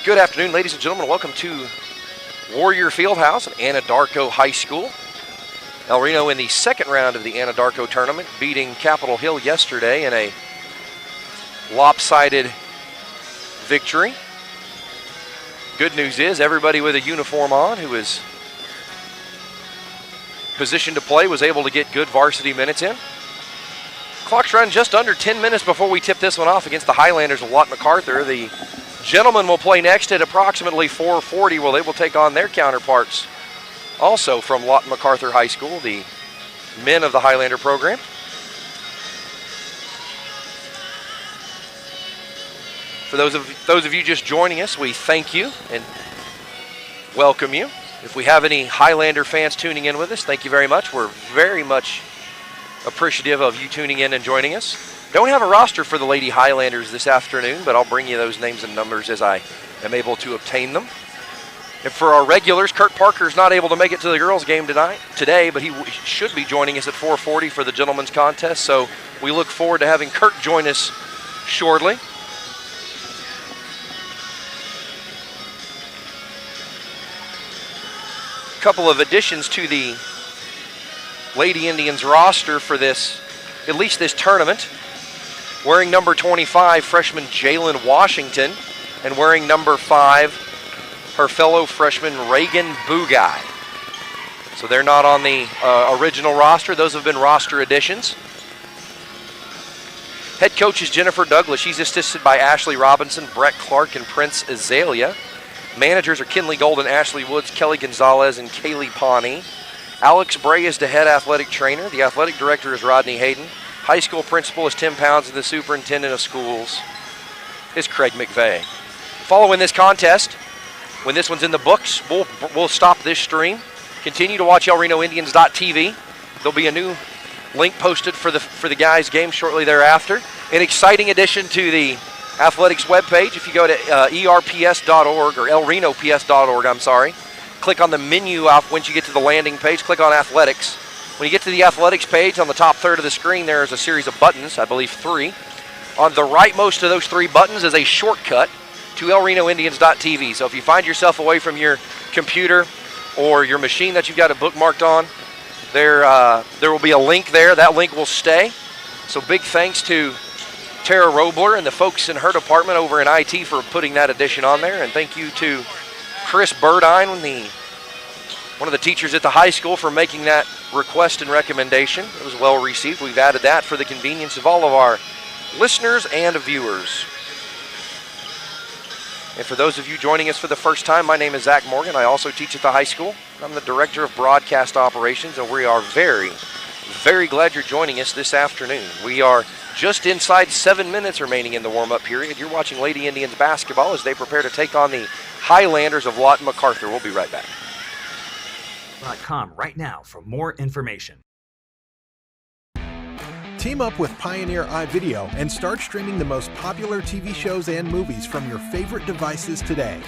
Good afternoon, ladies and gentlemen. Welcome to Warrior Fieldhouse at Anadarko High School. El Reno in the second round of the Anadarko tournament, beating Capitol Hill yesterday in a lopsided victory. Good news is everybody with a uniform on who is positioned to play was able to get good varsity minutes in. Clock's run just under 10 minutes before we tip this one off against the Highlanders of MacArthur. The gentlemen will play next at approximately 4:40, where they will take on their counterparts also from MacArthur High School, the men of the Highlander program. For those of you just joining us, we thank you and welcome you. If we have any Highlander fans tuning in with us, thank you very much. We're very much appreciative of you tuning in and joining us. Don't have a roster for the Lady Highlanders this afternoon, but I'll bring you those names and numbers as I am able to obtain them. And for our regulars, Kurt Parker's not able to make it to the girls' game today, but he should be joining us at 4:40 for the gentlemen's contest, so we look forward to having Kurt join us shortly. A couple of additions to the Lady Indians roster for this, at least this tournament. Wearing number 25, freshman Jalen Washington, and wearing number 5, her fellow freshman Reagan Bugай. So they're not on the original roster. Those have been roster additions. Head coach is Jennifer Douglas. She's assisted by Ashley Robinson, Brett Clark, and Prince Azalea. Managers are Kinley Golden, Ashley Woods, Kelly Gonzalez, and Kaylee Pawnee. Alex Bray is the head athletic trainer. The athletic director is Rodney Hayden. High school principal is Tim Pounds, and the superintendent of schools is Craig McVeigh. Following this contest, when this one's in the books, we'll stop this stream. Continue to watch elrenoindians.tv. There'll be a new link posted for the guys' game shortly thereafter. An exciting addition to the athletics webpage. If you go to erps.org or elrenops.org, I'm sorry, click on the menu once you get to the landing page, click on athletics. When you get to the athletics page, on the top third of the screen, there is a series of buttons, I believe 3. On the rightmost of those 3 buttons is a shortcut to elrenoindians.tv. So if you find yourself away from your computer or your machine that you've got it bookmarked on, there will be a link there. That link will stay. So big thanks to Tara Robler and the folks in her department over in IT for putting that addition on there. And thank you to Chris Burdine, one of the teachers at the high school, for making that request and recommendation. It was well received. We've added that for the convenience of all of our listeners and viewers. And for those of you joining us for the first time, my name is Zach Morgan. I also teach at the high school. I'm the director of broadcast operations, and we are very, very glad you're joining us this afternoon. We are just inside 7 minutes remaining in the warm-up period. You're watching Lady Indians basketball as they prepare to take on the Highlanders of MacArthur. We'll be right back. .com right now for more information. Team up with Pioneer iVideo and start streaming the most popular TV shows and movies from your favorite devices today.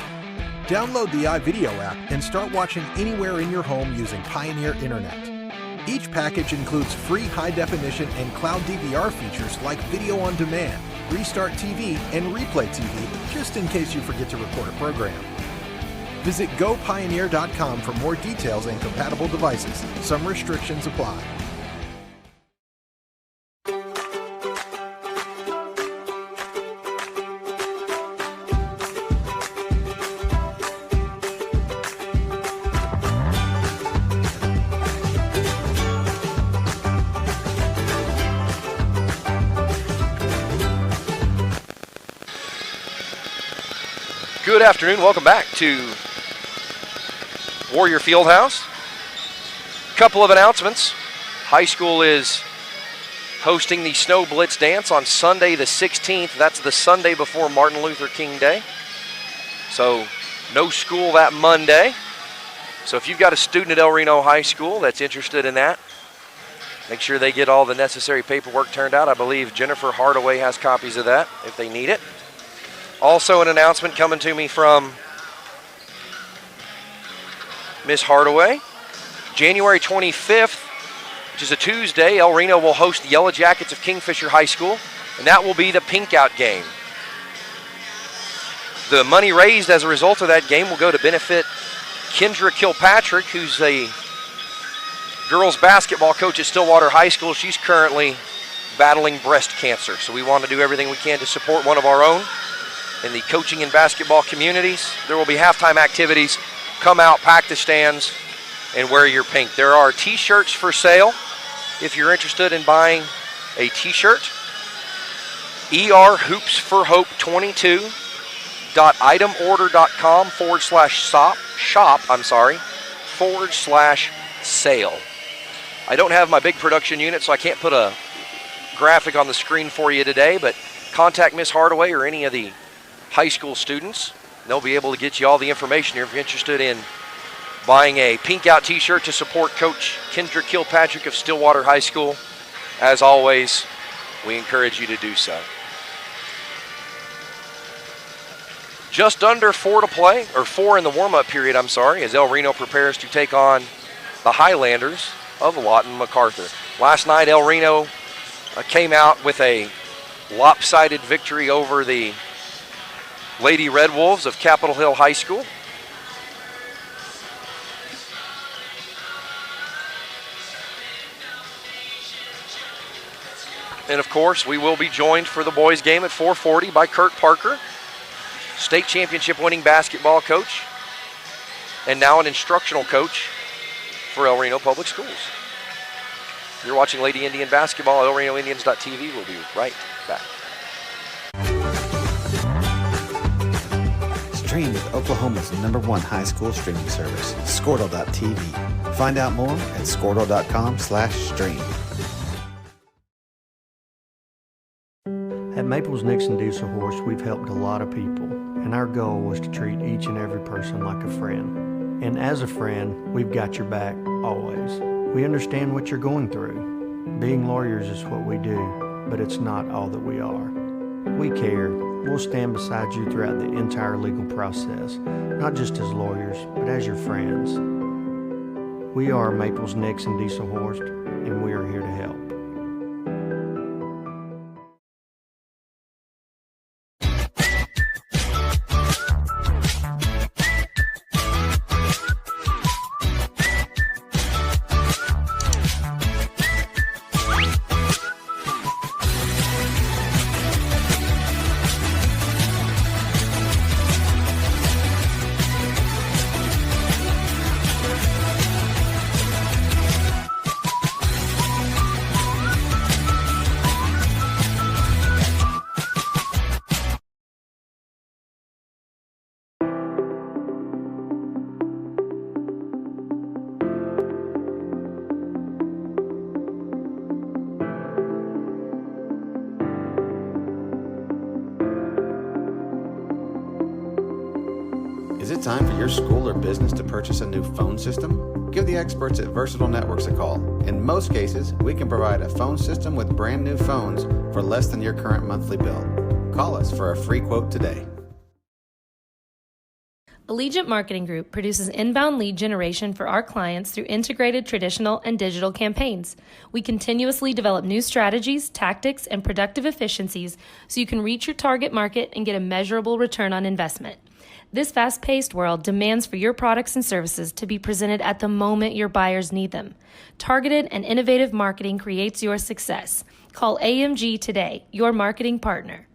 Download the iVideo app and start watching anywhere in your home using Pioneer Internet. Each package includes free high-definition and cloud DVR features like video on demand, Restart TV, and Replay TV, just in case you forget to record a program. Visit gopioneer.com for more details and compatible devices. Some restrictions apply. Good afternoon. Welcome back to Warrior Fieldhouse. Couple of announcements. High school is hosting the Snow Blitz Dance on Sunday the 16th. That's the Sunday before Martin Luther King Day. So no school that Monday. So if you've got a student at El Reno High School that's interested in that, make sure they get all the necessary paperwork turned out. I believe Jennifer Hardaway has copies of that if they need it. Also an announcement coming to me from Miss Hardaway. January 25th, which is a Tuesday, El Reno will host the Yellow Jackets of Kingfisher High School, and that will be the Pink Out game. The money raised as a result of that game will go to benefit Kendra Kilpatrick, who's a girls basketball coach at Stillwater High School. She's currently battling breast cancer, so we want to do everything we can to support one of our own in the coaching and basketball communities. There will be halftime activities. Come out, pack the stands, and wear your pink. There are t-shirts for sale if you're interested in buying a t-shirt. ER Hoops for Hope 22.itemorder.com/shop/sale. I don't have my big production unit, so I can't put a graphic on the screen for you today, but contact Miss Hardaway or any of the high school students. They'll be able to get you all the information here if you're interested in buying a Pink Out t-shirt to support Coach Kendra Kilpatrick of Stillwater High School. As always, we encourage you to do so. Just under 4 to play, or 4 in the warm-up period, I'm sorry, as El Reno prepares to take on the Highlanders of Lawton MacArthur. Last night, El Reno came out with a lopsided victory over the Lady Red Wolves of Capitol Hill High School. And of course, we will be joined for the boys game at 4:40 by Kurt Parker, state championship winning basketball coach, and now an instructional coach for El Reno Public Schools. You're watching Lady Indian Basketball, elrenoindians.tv. We'll be right back. Stream with Oklahoma's #1 high school streaming service, Squirtle.tv. Find out more at squirtle.com/stream. At Maples Nixon Diesel Horse, we've helped a lot of people, and our goal was to treat each and every person like a friend. And as a friend, we've got your back always. We understand what you're going through. Being lawyers is what we do, but it's not all that we are. We care. We'll stand beside you throughout the entire legal process, not just as lawyers, but as your friends. We are Maples Nixon Diesel Horse, and we are here to help. Is it time for your school or business to purchase a new phone system? Give the experts at Versatile Networks a call. In most cases, we can provide a phone system with brand new phones for less than your current monthly bill. Call us for a free quote today. Allegiant Marketing Group produces inbound lead generation for our clients through integrated traditional and digital campaigns. We continuously develop new strategies, tactics, and productive efficiencies so you can reach your target market and get a measurable return on investment. This fast-paced world demands for your products and services to be presented at the moment your buyers need them. Targeted and innovative marketing creates your success. Call AMG today, your marketing partner.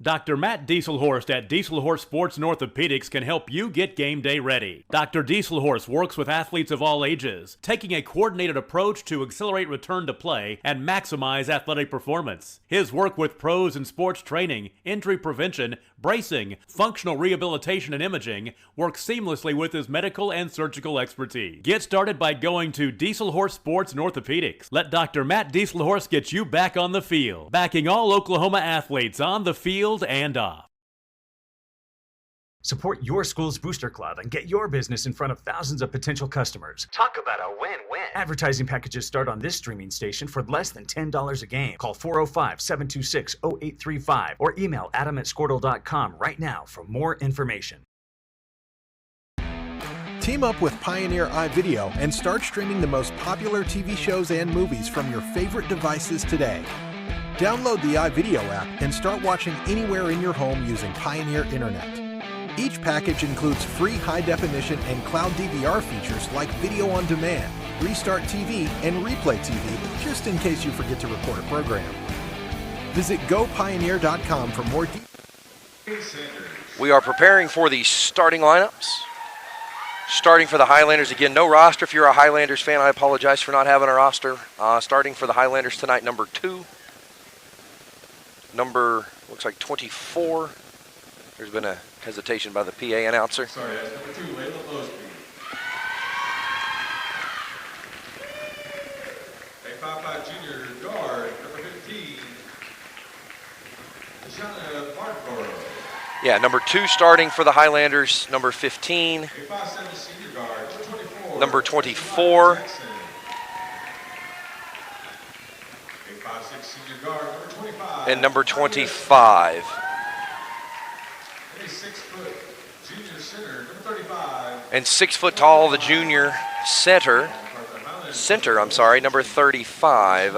Dr. Matt Dieselhorst at Dieselhorst Sports and Orthopedics can help you get game day ready. Dr. Dieselhorst works with athletes of all ages, taking a coordinated approach to accelerate return to play and maximize athletic performance. His work with pros in sports training, injury prevention, bracing, functional rehabilitation, and imaging works seamlessly with his medical and surgical expertise. Get started by going to Dieselhorst Sports and Orthopedics. Let Dr. Matt Dieselhorst get you back on the field, backing all Oklahoma athletes on the field and off. Support your school's booster club and get your business in front of thousands of potential customers. Talk about a win-win. Advertising packages start on this streaming station for less than $10 a game. Call 405-726-0835 or email adam@squirtle.com right now for more information. Team up with Pioneer iVideo and start streaming the most popular TV shows and movies from your favorite devices today. Download the iVideo app and start watching anywhere in your home using Pioneer Internet. Each package includes free high-definition and cloud DVR features like video on demand, Restart TV, and Replay TV, just in case you forget to record a program. Visit gopioneer.com for more details. We are preparing for the starting lineups. Starting for the Highlanders, again, no roster. If you're a Highlanders fan, I apologize for not having a roster. Starting for the Highlanders tonight, number 2. Number, looks like 24. There's been a hesitation by the PA announcer. Sorry, that's number 2, Layla Mosby. A 5'5" junior guard, number 15, Deshana Bartborough. Yeah, number 2 starting for the Highlanders, number 15. A 5'7" senior guard, number 24. A 5'6" senior guard, number 25. And number 25. A 6-foot junior center, number 35. And 6 foot tall, the junior center, number 35.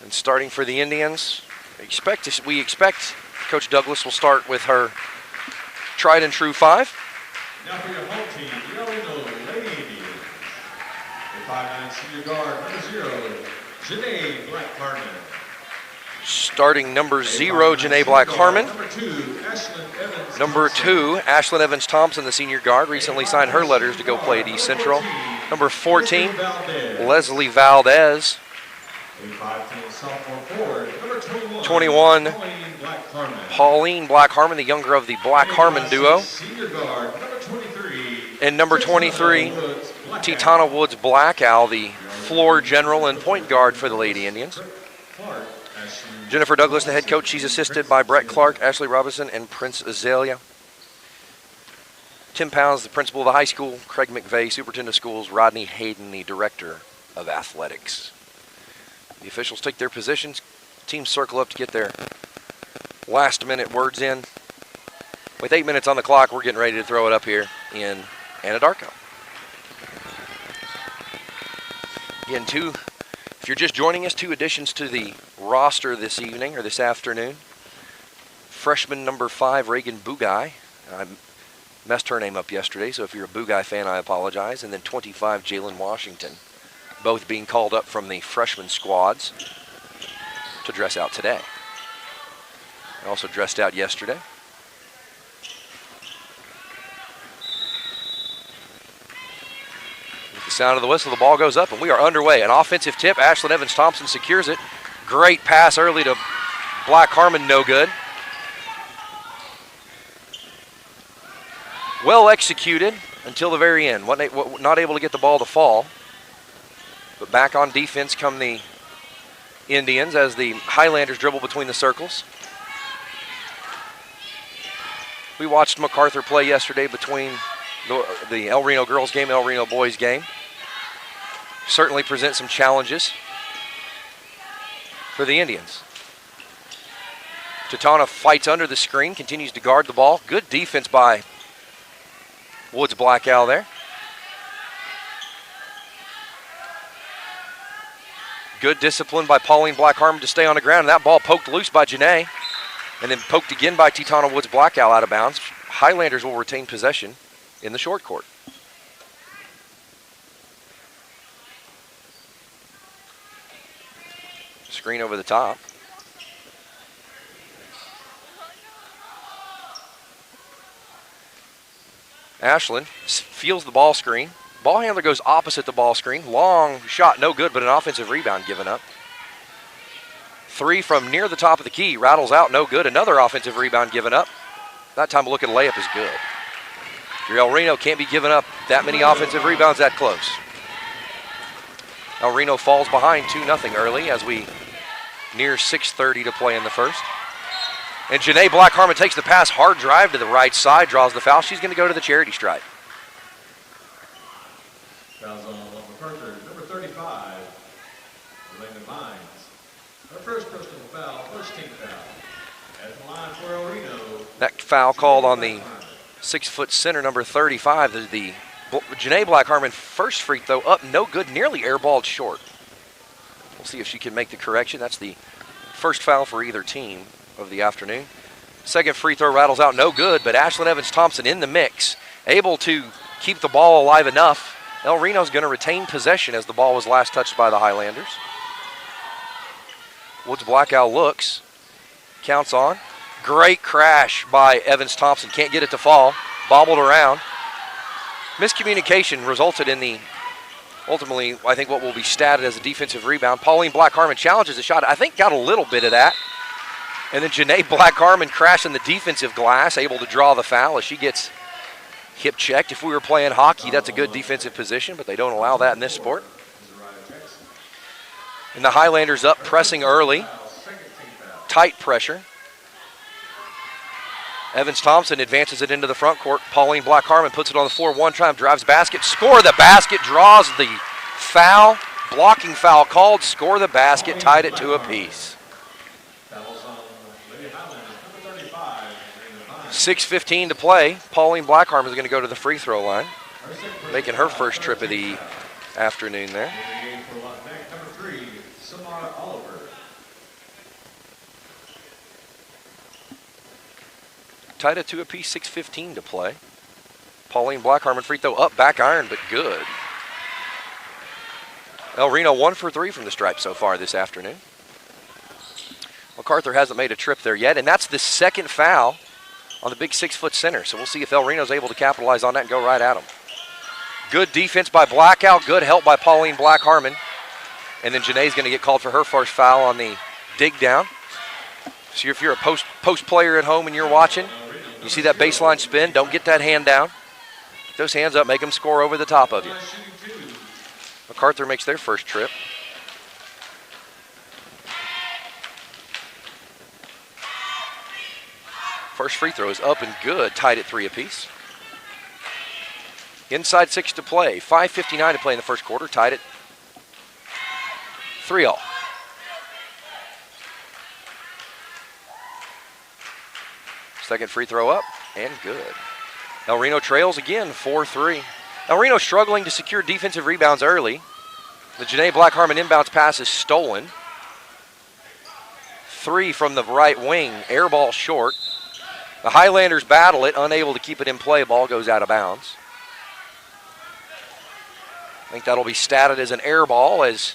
And starting for the Indians, we expect Coach Douglas will start with her tried and true 5. Now for your home team, the Reno Lady Indians. A 5'9" senior guard, number 0, Janae Black-Harmon. Starting number 0, Janae Black-Harmon. Number 2, Ashlyn Evans-Thompson, the senior guard, recently signed her letters to go play at East Central. Number 14, Leslie Valdez. 21, Pauline Black-Harmon, the younger of the Black-Harmon duo. And number 23, Titana Woods Blackow, the floor general and point guard for the Lady Indians. Jennifer Douglas, the head coach. She's assisted by Brett Clark, Ashley Robinson, and Prince Azalea. Tim Pounds, the principal of the high school. Craig McVeigh, superintendent of schools. Rodney Hayden, the director of athletics. The officials take their positions. Teams circle up to get their last-minute words in. With 8 minutes on the clock, we're getting ready to throw it up here in Anadarko. Again, if you're just joining us, 2 additions to the roster this evening or this afternoon. Freshman number 5, Reagan Bugай. I messed her name up yesterday, so if you're a Bugay fan, I apologize. And then 25, Jalen Washington, both being called up from the freshman squads to dress out today. They also dressed out yesterday. With the sound of the whistle, the ball goes up, and we are underway. An offensive tip. Ashlyn Evans-Thompson secures it. Great pass early to Black-Harmon, no good. Well executed until the very end. Not able to get the ball to fall. But back on defense come the Indians as the Highlanders dribble between the circles. We watched MacArthur play yesterday between the El Reno girls game, El Reno boys game. Certainly present some challenges for the Indians. Titana fights under the screen, continues to guard the ball. Good defense by Woods Blackow there. Good discipline by Pauline Black-Harmon to stay on the ground. And that ball poked loose by Janae. And then poked again by Titana Woods Blackow out of bounds. Highlanders will retain possession in the short court. Screen over the top. Ashlyn feels the ball screen. Ball handler goes opposite the ball screen. Long shot, no good, but an offensive rebound given up. 3 from near the top of the key. Rattles out, no good. Another offensive rebound given up. That time a look at a layup is good. El Reno can't be giving up that many offensive rebounds that close. El Reno falls behind 2-0 early as we near 6:30 to play in the first. And Janae Black-Harmon takes the pass, hard drive to the right side, draws the foul. She's going to go to the charity stripe. Fouls on MacArthur, number 35, Landon Mines. Her first personal foul, first team foul. At the line for El Reno. That foul called on the 6-foot center, number 35. The Janae Black-Harmon first free throw up, no good, nearly airballed short. We'll see if she can make the correction. That's the first foul for either team of the afternoon. Second free throw rattles out, no good, but Ashlyn Evans-Thompson in the mix, able to keep the ball alive enough. El Reno's going to retain possession as the ball was last touched by the Highlanders. Woods Blackout looks, counts on. Great crash by Evans-Thompson, can't get it to fall, bobbled around. Miscommunication resulted in the, ultimately, I think what will be statted as a defensive rebound. Pauline Black-Harmon challenges the shot, I think got a little bit of that. And then Janae Black-Harmon crashing the defensive glass, able to draw the foul as she gets hip checked. If we were playing hockey, that's a good defensive position, but they don't allow that in this sport. And the Highlanders up, pressing early. Tight pressure. Evans-Thompson advances it into the front court. Pauline Black-Harmon puts it on the floor one time, drives basket, score the basket, draws the foul. Blocking foul called, score the basket, tied it to apiece. 6:15 to play. Pauline Black-Harmon is going to go to the free throw line, making her first trip of the afternoon there. Tied it to a piece, 6:15 to play. Pauline Black-Harmon free throw up, back iron, but good. El Reno 1 for 3 from the stripe so far this afternoon. MacArthur hasn't made a trip there yet, and that's the second foul on the big 6-foot center. So we'll see if El Reno's able to capitalize on that and go right at him. Good defense by Blackout, good help by Pauline Black-Harmon. And then Janae's going to get called for her first foul on the dig down. So if you're a post player at home and you're watching, you see that baseline spin, don't get that hand down. Get those hands up, make them score over the top of you. MacArthur makes their first trip. First free throw is up and good, tied at 3 apiece. Inside 6 to play, 5:59 to play in the first quarter, tied at 3-all. Second free throw up and good. El Reno trails again, 4-3. El Reno struggling to secure defensive rebounds early. The Janae Black-Harmon inbounds pass is stolen. 3 from the right wing, air ball short. The Highlanders battle it, unable to keep it in play. Ball goes out of bounds. I think that'll be statted as an air ball as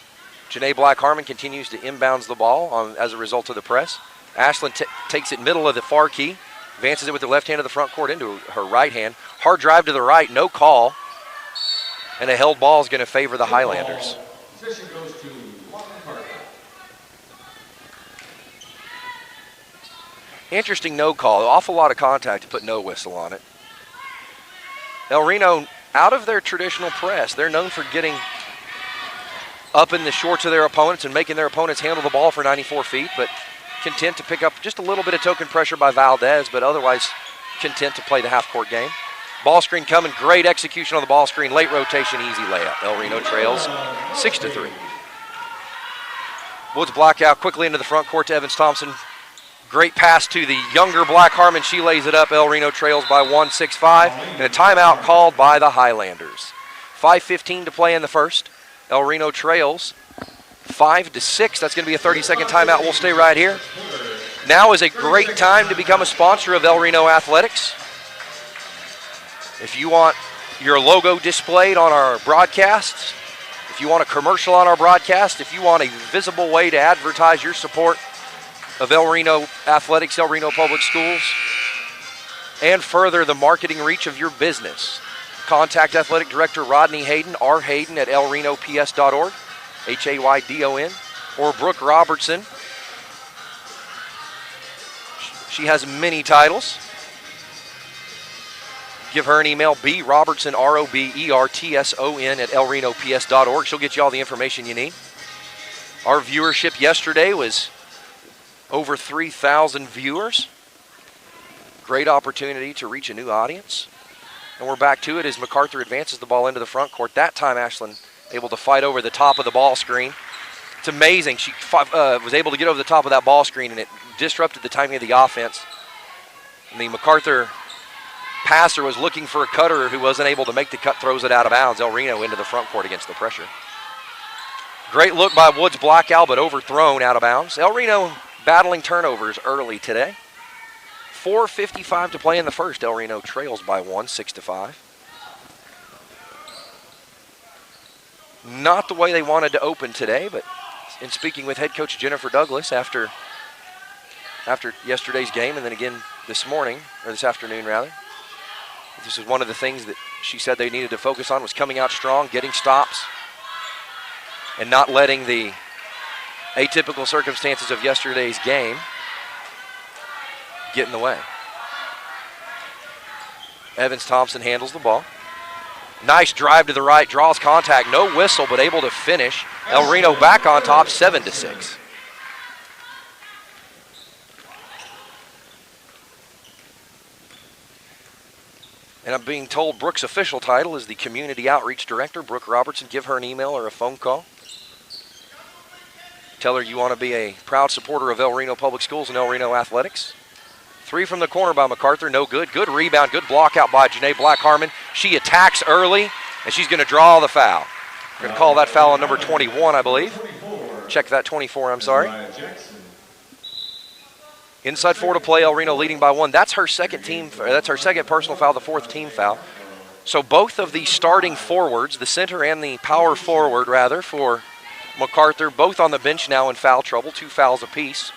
Janae Black-Harmon continues to inbounds the ball as a result of the press. Ashlyn takes it middle of the far key, advances it with the left hand of the front court into her right hand. Hard drive to the right, no call. And a held ball is going to favor the Highlanders. Position goes to MacArthur. Interesting no call. Awful lot of contact to put no whistle on it. El Reno, out of their traditional press, they're known for getting up in the shorts of their opponents and making their opponents handle the ball for 94 feet, but content to pick up just a little bit of token pressure by Valdez, but otherwise content to play the half-court game. Ball screen coming, great execution on the ball screen, late rotation, easy layup. El Reno trails 6-3. Woods Blackout quickly into the front court to Evans-Thompson. Great pass to the younger Black-Harmon. She lays it up. El Reno trails by 1, 6-5. And a timeout called by the Highlanders. 5:15 to play in the first. El Reno trails 5-6. That's going to be a 30-second timeout. We'll stay right here. Now is a great time to become a sponsor of El Reno Athletics. If you want your logo displayed on our broadcasts, if you want a commercial on our broadcast, if you want a visible way to advertise your support of El Reno Athletics, El Reno Public Schools, and further the marketing reach of your business, contact Athletic Director Rodney Hayden, rhayden at elrenops.org, Haydon, or Brooke Robertson. She has many titles. Give her an email, brobertson, robertson at elrenops.org. She'll get you all the information you need. Our viewership yesterday was over 3,000 viewers. Great opportunity to reach a new audience. And we're back to it as MacArthur advances the ball into the front court. That time, Ashlyn able to fight over the top of the ball screen. It's amazing. She was able to get over the top of that ball screen, and it disrupted the timing of the offense. And the MacArthur passer was looking for a cutter who wasn't able to make the cut, throws it out of bounds. El Reno into the front court against the pressure. Great look by Woods Blackout, but overthrown out of bounds. El Reno battling turnovers early today. 4:55 to play in the first. El Reno trails by 1, 6-5. Not the way they wanted to open today, but in speaking with head coach Jennifer Douglas after yesterday's game and then again this morning, or this afternoon rather, this is one of the things that she said they needed to focus on was coming out strong, getting stops, and not letting the atypical circumstances of yesterday's game get in the way. Evans Thompson handles the ball. Nice drive to the right, draws contact, no whistle, but able to finish. El Reno back on top, 7-6. And I'm being told Brooke's official title is the Community Outreach Director, Brooke Robertson. Give her an email or a phone call. Tell her you want to be a proud supporter of El Reno Public Schools and El Reno Athletics. 3 from the corner by MacArthur, no good. Good rebound, good block out by Janae Black-Harmon. She attacks early, and she's going to draw the foul. We're going to call that foul on number 21, I believe. Check that, 24, I'm sorry. Inside 4 to play, El Reno leading by 1. That's her second personal foul, the 4th team foul. So both of the starting forwards, the center and the power forward, rather, for MacArthur, both on the bench now in foul trouble, 2 fouls apiece.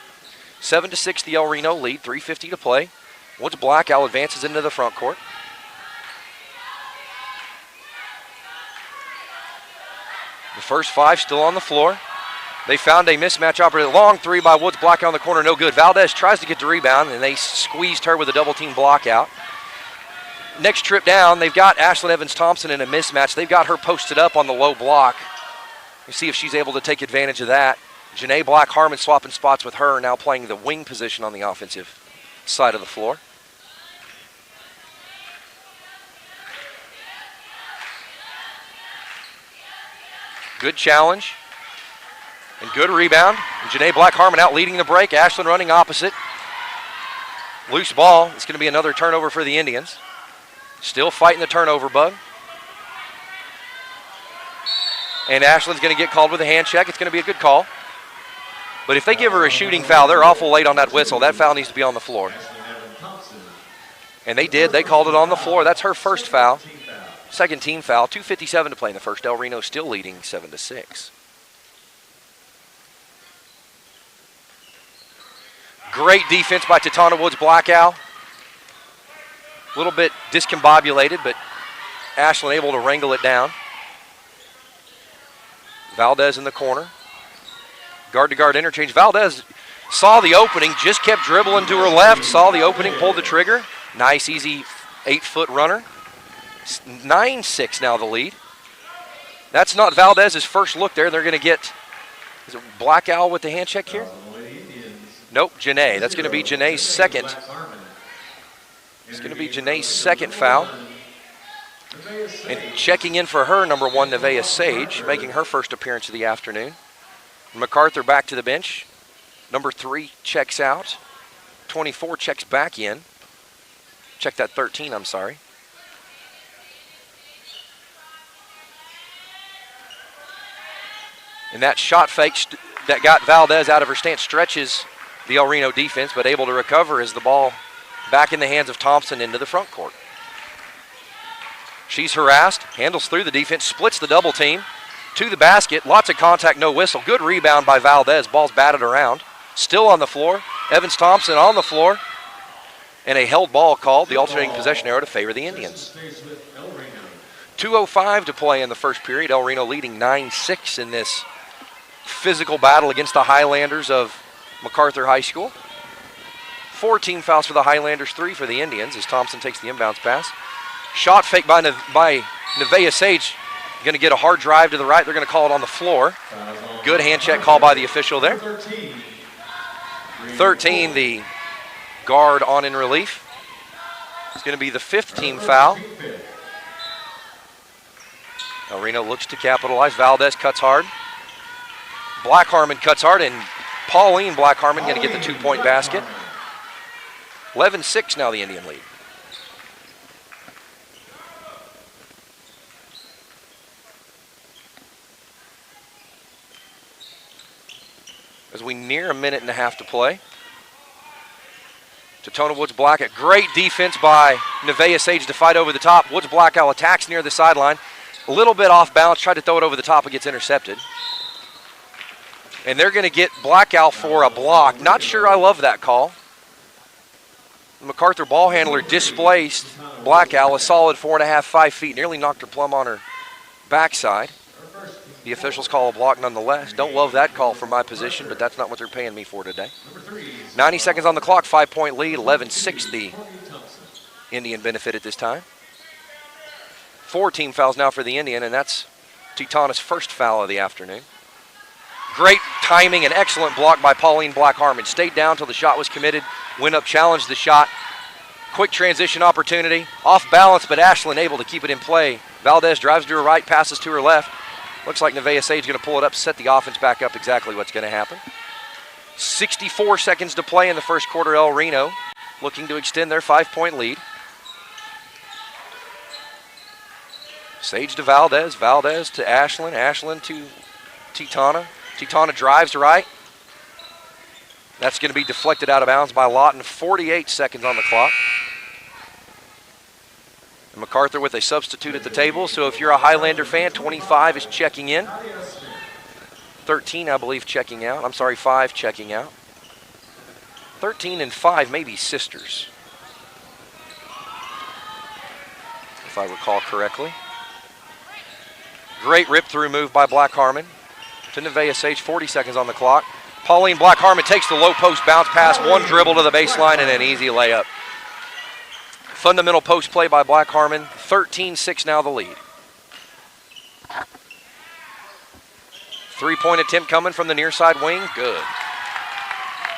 7-6 the El Reno lead, 3:50 to play. Woods Blackout advances into the front court. The first 5 still on the floor. They found a mismatch opportunity. Long 3 by Woods Blackout in the corner, no good. Valdez tries to get the rebound, and they squeezed her with a double-team block out. Next trip down, they've got Ashlyn Evans-Thompson in a mismatch. They've got her posted up on the low block. We'll see if she's able to take advantage of that. Janae Black-Harmon swapping spots with her, now playing the wing position on the offensive side of the floor. Good challenge and good rebound. And Janae Black-Harmon out leading the break. Ashlyn running opposite. Loose ball. It's going to be another turnover for the Indians. Still fighting the turnover bug. And Ashlyn's going to get called with a hand check. It's going to be a good call. But if they give her a shooting foul, they're awful late on that whistle. That foul needs to be on the floor. And they did. They called it on the floor. That's her first foul. Second team foul. 2:57 to play in the first. El Reno still leading 7-6. Great defense by Titana Woods Blackout. A little bit discombobulated, but Ashlyn able to wrangle it down. Valdez in the corner. Guard-to-guard interchange. Valdez saw the opening, just kept dribbling to her left, saw the opening, pulled the trigger. Nice, easy 8-foot runner. 9-6 now the lead. That's not Valdez's first look there. They're going to get, is it Blackout with the hand check here? Nope, Janae. That's going to be Janae's second. It's going to be Janae's second foul. And checking in for her, number 1, Nevaeh Sage, making her first appearance of the afternoon. MacArthur back to the bench. Number 3 checks out. 24 checks back in. Check that 13, I'm sorry. And that shot fake that got Valdez out of her stance stretches the El Reno defense, but able to recover as the ball back in the hands of Thompson into the front court. She's harassed, handles through the defense, splits the double team. To the basket, lots of contact, no whistle. Good rebound by Valdez, ball's batted around. Still on the floor, Evans-Thompson on the floor. And a held ball called, the alternating possession arrow to favor the Indians. 2:05 to play in the first period. El Reno leading 9-6 in this physical battle against the Highlanders of MacArthur High School. 4 team fouls for the Highlanders, 3 for the Indians as Thompson takes the inbounds pass. Shot fake by Nevaeh Sage. Going to get a hard drive to the right. They're going to call it on the floor. Good hand check call by the official there. 13, the guard on in relief. It's going to be the 5th team foul. El Reno looks to capitalize. Valdez cuts hard. Black-Harmon cuts hard, and Pauline Black-Harmon going to get the 2-point basket. 11-6 now the Indian lead. as we near a minute and a half to play. Totona Woods Blackout. Great defense by Nevaeh Sage to fight over the top. Woods Blackout attacks near the sideline. A little bit off balance, tried to throw it over the top, and gets intercepted. And they're going to get Blackout for a block. Not sure I love that call. The MacArthur ball handler displaced Blackout a solid 4.5, 5 feet. Nearly knocked her plumb on her backside. The officials call a block nonetheless. Don't love that call from my position, but that's not what they're paying me for today. 90 seconds on the clock, 5-point lead, 11-6 the Indian benefit at this time. 4 team fouls now for the Indian, and that's Teutona's first foul of the afternoon. Great timing and excellent block by Pauline Black-Harmon. Stayed down till the shot was committed, went up, challenged the shot. Quick transition opportunity, off balance, but Ashlyn able to keep it in play. Valdez drives to her right, passes to her left. Looks like Nevaeh Sage going to pull it up, set the offense back up, exactly what's going to happen. 64 seconds to play in the first quarter. El Reno looking to extend their 5-point lead. Sage to Valdez, Valdez to Ashlyn, Ashlyn to Teutona. Teutona drives right. That's going to be deflected out of bounds by Lawton. 48 seconds on the clock. And MacArthur with a substitute at the table, so if you're a Highlander fan, 25 is checking in. 13, I believe, checking out. I'm sorry, 5 checking out. 13 and 5 may be sisters, if I recall correctly. Great rip-through move by Black-Harmon to Nevaeh Sage, 40 seconds on the clock. Pauline Black-Harmon takes the low post bounce pass, one dribble to the baseline, and an easy layup. Fundamental post play by Black-Harmon, 13-6 now the lead. 3-point attempt coming from the near side wing, good.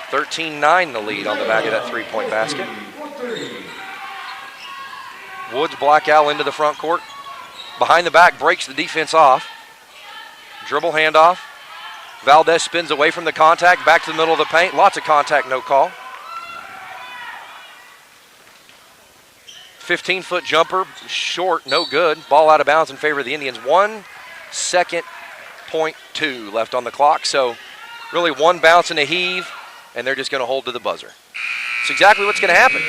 13-9 the lead on the back of that 3-point basket. Woods Blackout into the front court. Behind the back, breaks the defense off. Dribble handoff. Valdez spins away from the contact, back to the middle of the paint. Lots of contact, no call. 15-foot jumper, short, no good. Ball out of bounds in favor of the Indians. 1 second, .2 left on the clock. So really one bounce and a heave, and they're just going to hold to the buzzer. It's exactly what's going to happen.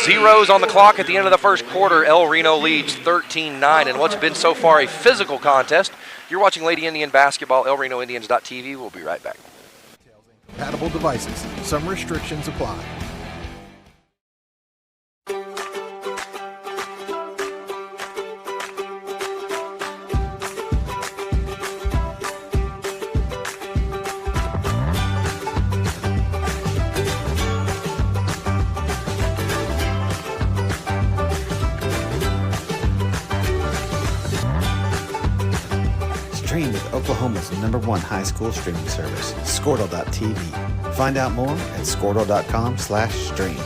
Zeros on the clock at the end of the first quarter. El Reno leads 13-9 in what's been so far a physical contest. You're watching Lady Indian Basketball, elrenoindians.tv. We'll be right back. Compatible devices. Some restrictions apply. Stream with Oklahoma's #1 high school streaming service, Squirtle.tv. Find out more at squirtle.com/stream.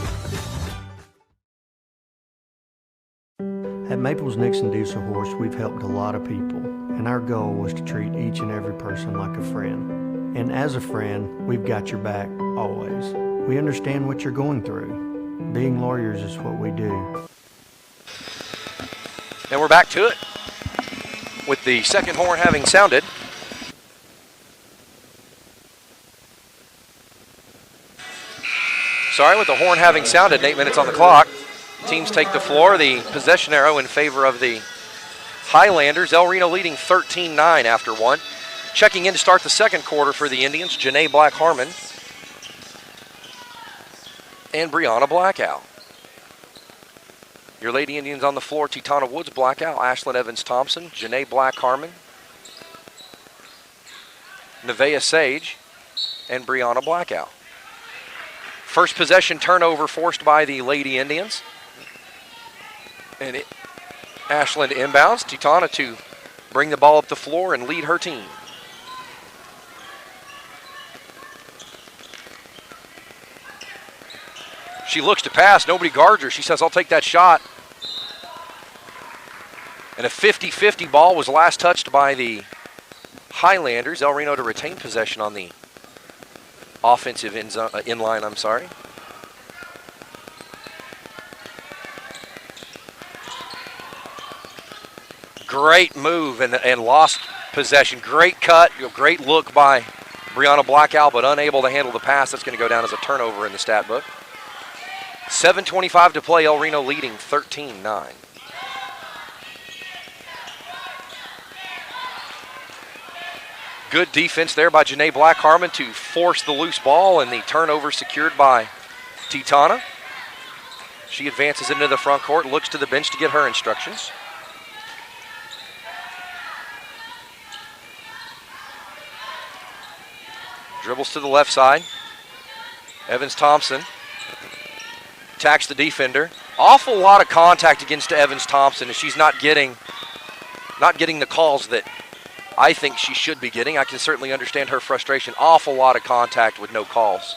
At Maples Nixon Diesel Horse, we've helped a lot of people, and our goal was to treat each and every person like a friend. And as a friend, we've got your back always. We understand what you're going through. Being lawyers is what we do. And we're back to it, with the second horn having sounded. With the horn having sounded, 8 minutes on the clock. Teams take the floor, the possession arrow in favor of the Highlanders. El Reno leading 13-9 after 1. Checking in to start the second quarter for the Indians, Janae Black-Harmon and Brianna Blackout. Your Lady Indians on the floor, Teutonia Woods Blackout, Ashlyn Evans-Thompson, Janae Black-Harmon, Nevaeh Sage, and Brianna Blackout. First possession turnover forced by the Lady Indians. And Ashlyn to inbounds, Teutonia to bring the ball up the floor and lead her team. She looks to pass, nobody guards her. She says, I'll take that shot. And a 50-50 ball was last touched by the Highlanders. El Reno to retain possession on the offensive inline, I'm sorry. Great move and lost possession. Great cut, great look by Brianna Blackout, but unable to handle the pass. That's going to go down as a turnover in the stat book. 7:25 to play. El Reno leading 13-9. Good defense there by Janae Black-Harmon to force the loose ball, and the turnover secured by Titana. She advances into the front court, looks to the bench to get her instructions. Dribbles to the left side. Evans-Thompson attacks the defender. Awful lot of contact against Evans-Thompson, and she's not getting the calls that I think she should be getting. I can certainly understand her frustration. Awful lot of contact with no calls.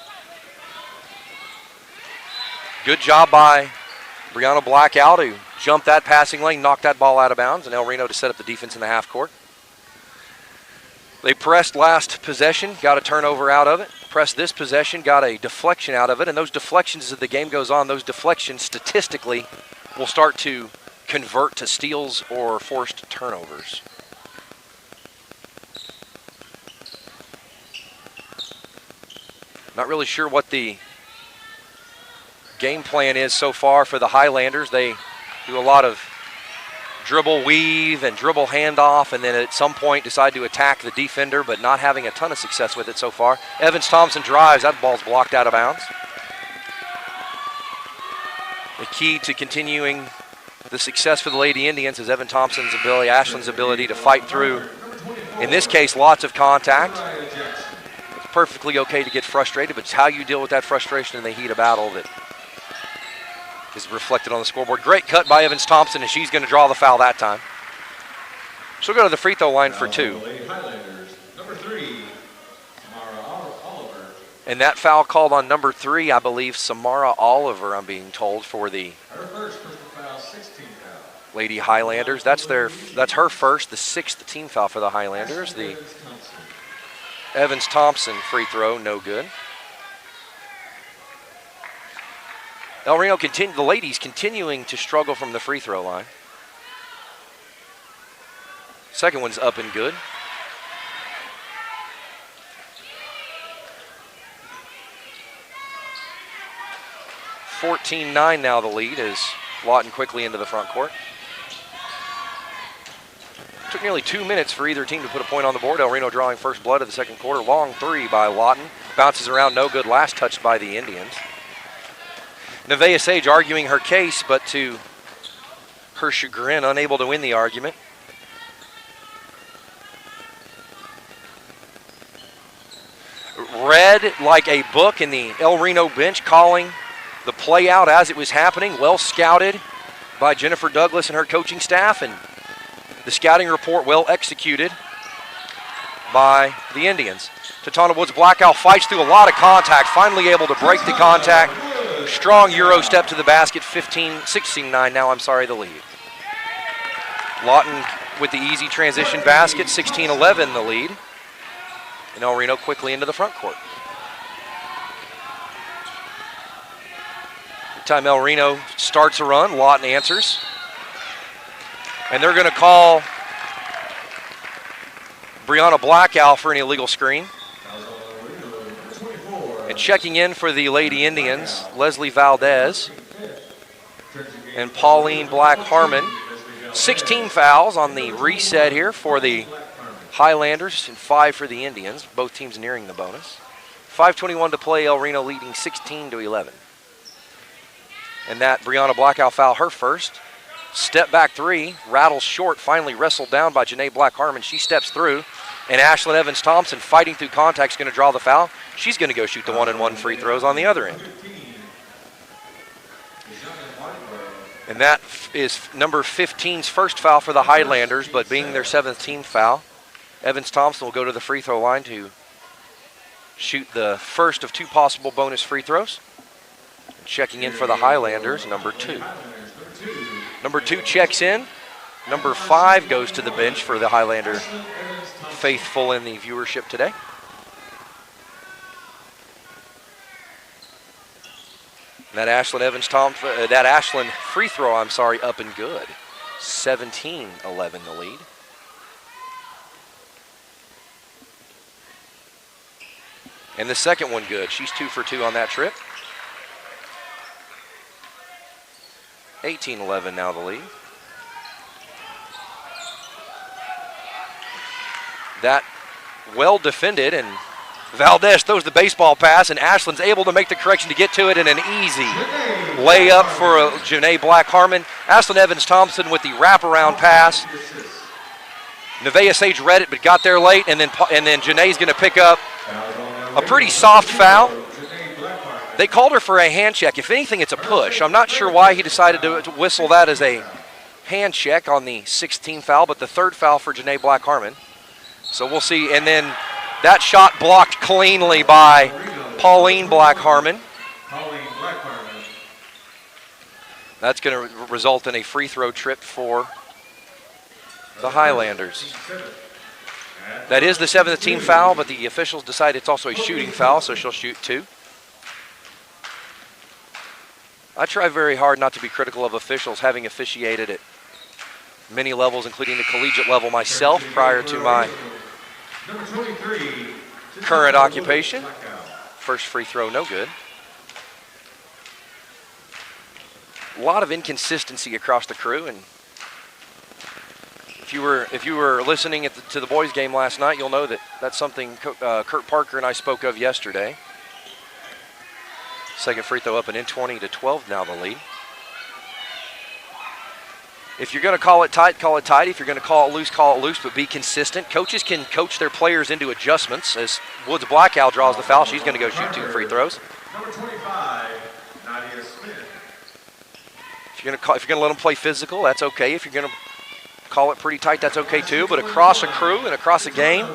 Good job by Brianna Blackout to jump that passing lane, knock that ball out of bounds, and El Reno to set up the defense in the half court. They pressed last possession, got a turnover out of it. Pressed this possession, got a deflection out of it. And those deflections, as the game goes on, those deflections statistically will start to convert to steals or forced turnovers. Not really sure what the game plan is so far for the Highlanders. They do a lot of dribble weave and dribble handoff, and then at some point decide to attack the defender, but not having a ton of success with it so far. Evans-Thompson drives. That ball's blocked out of bounds. The key to continuing the success for the Lady Indians is Evans-Thompson's ability, Ashland's ability to fight through. In this case, lots of contact. It's perfectly okay to get frustrated, but it's how you deal with that frustration in the heat of battle that is reflected on the scoreboard. Great cut by Evans-Thompson, and she's going to draw the foul that time. She'll go to the free throw line for two. Number 3, Samara Oliver. And that foul called on number 3, I believe, Samara Oliver, I'm being told, for the Her first personal foul, 16 foul. Lady Highlanders. That's her first, the 6th team foul for the Highlanders. The Evans-Thompson free throw, no good. El Reno the ladies continuing to struggle from the free throw line. Second one's up and good. (14-9) now the lead as Lawton quickly into the front court. Took nearly 2 minutes for either team to put a point on the board. El Reno drawing first blood of the second quarter. Long three by Lawton. Bounces around, no good. Last touched by the Indians. Nevaeh Sage arguing her case, but to her chagrin, unable to win the argument. Read like a book in the El Reno bench, calling the play out as it was happening. Well scouted by Jennifer Douglas and her coaching staff, and the scouting report well executed by the Indians. Tatana Woods Blackout fights through a lot of contact, finally able to break the contact. Strong Euro step to the basket, 16-9 now, the lead. Lawton with the easy transition basket, 16-11 the lead. And El Reno quickly into the front court. Every time El Reno starts a run, Lawton answers. And they're going to call Brianna Blackout for an illegal screen. And checking in for the Lady Indians, Leslie Valdez and Pauline Black-Harmon. 16 fouls on the reset here for the Highlanders and 5 for the Indians. Both teams nearing the bonus. 5:21 to play, El Reno leading 16-11. And that Brianna Blackout foul, her first. Step back three, rattles short, finally wrestled down by Janae Black-Harmon. She steps through, and Ashlyn Evans-Thompson fighting through contact is going to draw the foul. She's going to go shoot the 1-and-1 free throws on the other end. And that is number 15's first foul for the Highlanders, but being their 7th team foul, Evans-Thompson will go to the free throw line to shoot the first of 2 possible bonus free throws. Checking in for the Highlanders, number 2. Number 2 checks in. Number 5 goes to the bench for the Highlander faithful in the viewership today. That Ashlyn free throw, up and good. 17-11 the lead. And the second one good. She's 2 for 2 on that trip. 18-11 now the lead. That well defended, and Valdez throws the baseball pass, and Ashland's able to make the correction to get to it, and an easy layup for Janae Black-Harmon. Ashland Evans-Thompson with the wraparound pass. Nevaeh Sage read it, but got there late, and then Janae's going to pick up a pretty soft foul. They called her for a hand check. If anything, it's a push. I'm not sure why he decided to whistle that as a hand check on the 16th foul, but the third foul for Janae Black-Harmon. So we'll see. And then that shot blocked cleanly by Pauline Black-Harmon. That's going to result in a free throw trip for the Highlanders. That is the 7th team foul, but the officials decide it's also a shooting foul, so she'll shoot 2. I try very hard not to be critical of officials, having officiated at many levels, including the collegiate level myself prior to my current occupation. First free throw, no good. A lot of inconsistency across the crew, and if you were listening to the boys' game last night, you'll know that that's something Kurt Parker and I spoke of yesterday. Second free throw up and in, 20-12 now the lead. If you're going to call it tight, call it tight. If you're going to call it loose, but be consistent. Coaches can coach their players into adjustments. As Woods Blackout draws the foul, she's going to go shoot 2 free throws. Number 25, Nadia Smith. If you're going to let them play physical, that's okay. If you're going to call it pretty tight, that's okay too. But across a crew and across a game,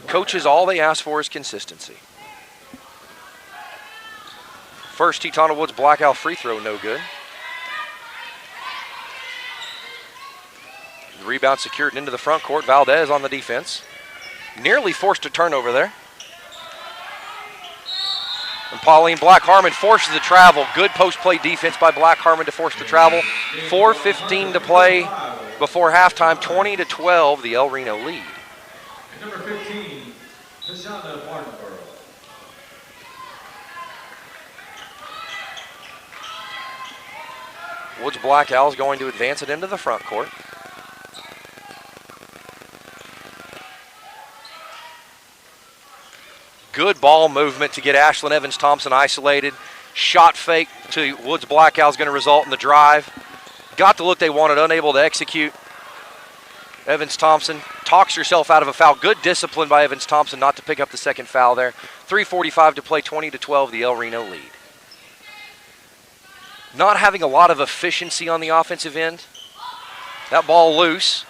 coaches, all they ask for is consistency. First Teton Woods Blackout free throw, no good. The rebound secured into the front court. Valdez on the defense. Nearly forced a turnover there. And Pauline Black-Harmon forces the travel. Good post-play defense by Black-Harmon to force the travel. 4:15 to play before halftime. 20-12, the El Reno lead. And number 15, Tashana Martinborough. Woods Black Owls going to advance it into the front court. Good ball movement to get Ashland Evans-Thompson isolated. Shot fake to Woods Black Owls going to result in the drive. Got the look they wanted, unable to execute. Evans-Thompson talks herself out of a foul. Good discipline by Evans-Thompson not to pick up the second foul there. 3:45 to play, 20-12, the El Reno lead. Not having a lot of efficiency on the offensive end. That ball loose.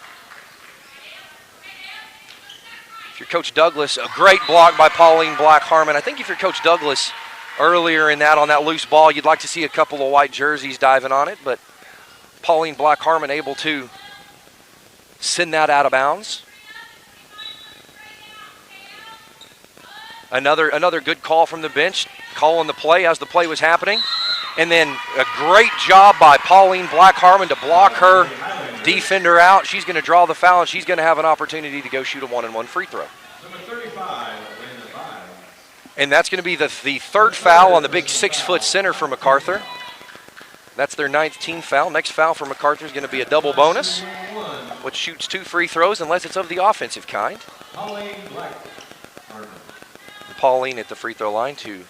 If you're Coach Douglas, a great block by Pauline Black-Harmon. I think if you're Coach Douglas earlier in that on that loose ball, you'd like to see a couple of white jerseys diving on it, but Pauline Black-Harmon able to send that out of bounds. Another good call from the bench, calling the play as the play was happening. And then a great job by Pauline Black-Harmon to block her defender out. She's going to draw the foul, and she's going to have an opportunity to go shoot a 1-and-1 free throw. Number 35, and that's going to be the third foul on the big 6-foot center for MacArthur. That's their 9th team foul. Next foul for MacArthur is going to be a double bonus, which shoots 2 free throws unless it's of the offensive kind. Pauline at the free throw line to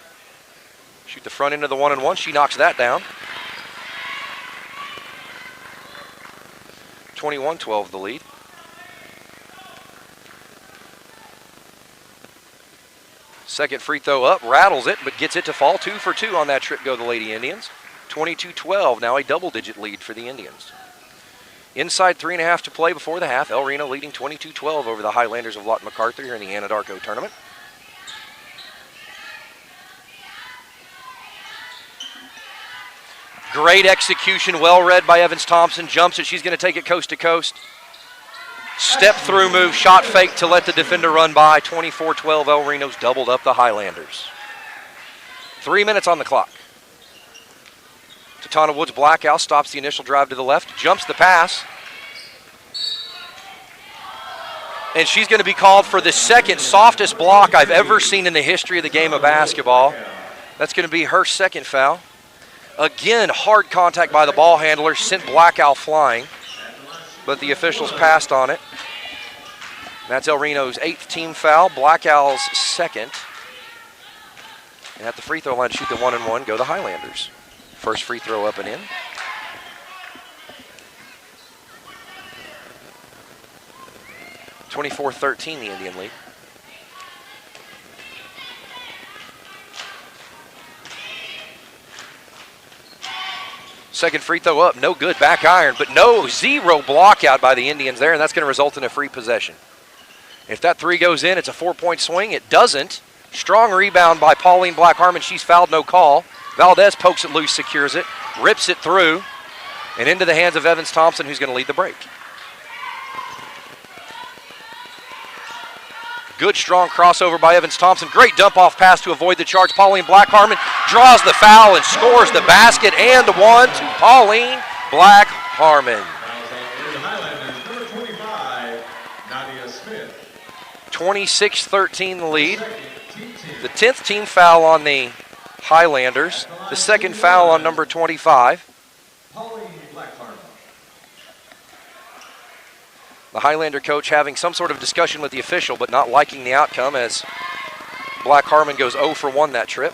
shoot the front end of the 1-and-1. She knocks that down. 21-12 the lead. Second free throw up, rattles it, but gets it to fall. 2 for 2 on that trip go the Lady Indians. 22-12, now a double-digit lead for the Indians. Inside 3.5 to play before the half. El Reno leading 22-12 over the Highlanders of Lawton MacArthur here in the Anadarko tournament. Great execution, well read by Evans-Thompson. Jumps it, she's going to take it coast to coast. Step through move, shot fake to let the defender run by. 24-12, El Reno's doubled up the Highlanders. 3 minutes on the clock. Tatana Woods Blackout stops the initial drive to the left, jumps the pass. And she's going to be called for the second softest block I've ever seen in the history of the game of basketball. That's going to be her second foul. Again, hard contact by the ball handler, sent Blackout flying, but the officials passed on it. That's El Reno's 8th team foul, Black Owl's 2nd. And at the free throw line to shoot the 1-and-1 go the Highlanders. First free throw up and in. (24-13) the Indian lead. Second free throw up, no good, back iron, but no, 0 block out by the Indians there, and that's going to result in a free possession. If that 3 goes in, it's a 4-point swing. It doesn't. Strong rebound by Pauline Black Harmon. She's fouled, no call. Valdez pokes it loose, secures it, rips it through, and into the hands of Evans Thompson, who's going to lead the break. Good, strong crossover by Evans Thompson. Great dump-off pass to avoid the charge. Pauline Black Harmon draws the foul and scores the basket and the one to Pauline Black Harmon. 26-13 the lead. The 10th team foul on the Highlanders. The second foul on number 25. The Highlander coach having some sort of discussion with the official, but not liking the outcome as Black Harmon goes 0 for 1 that trip.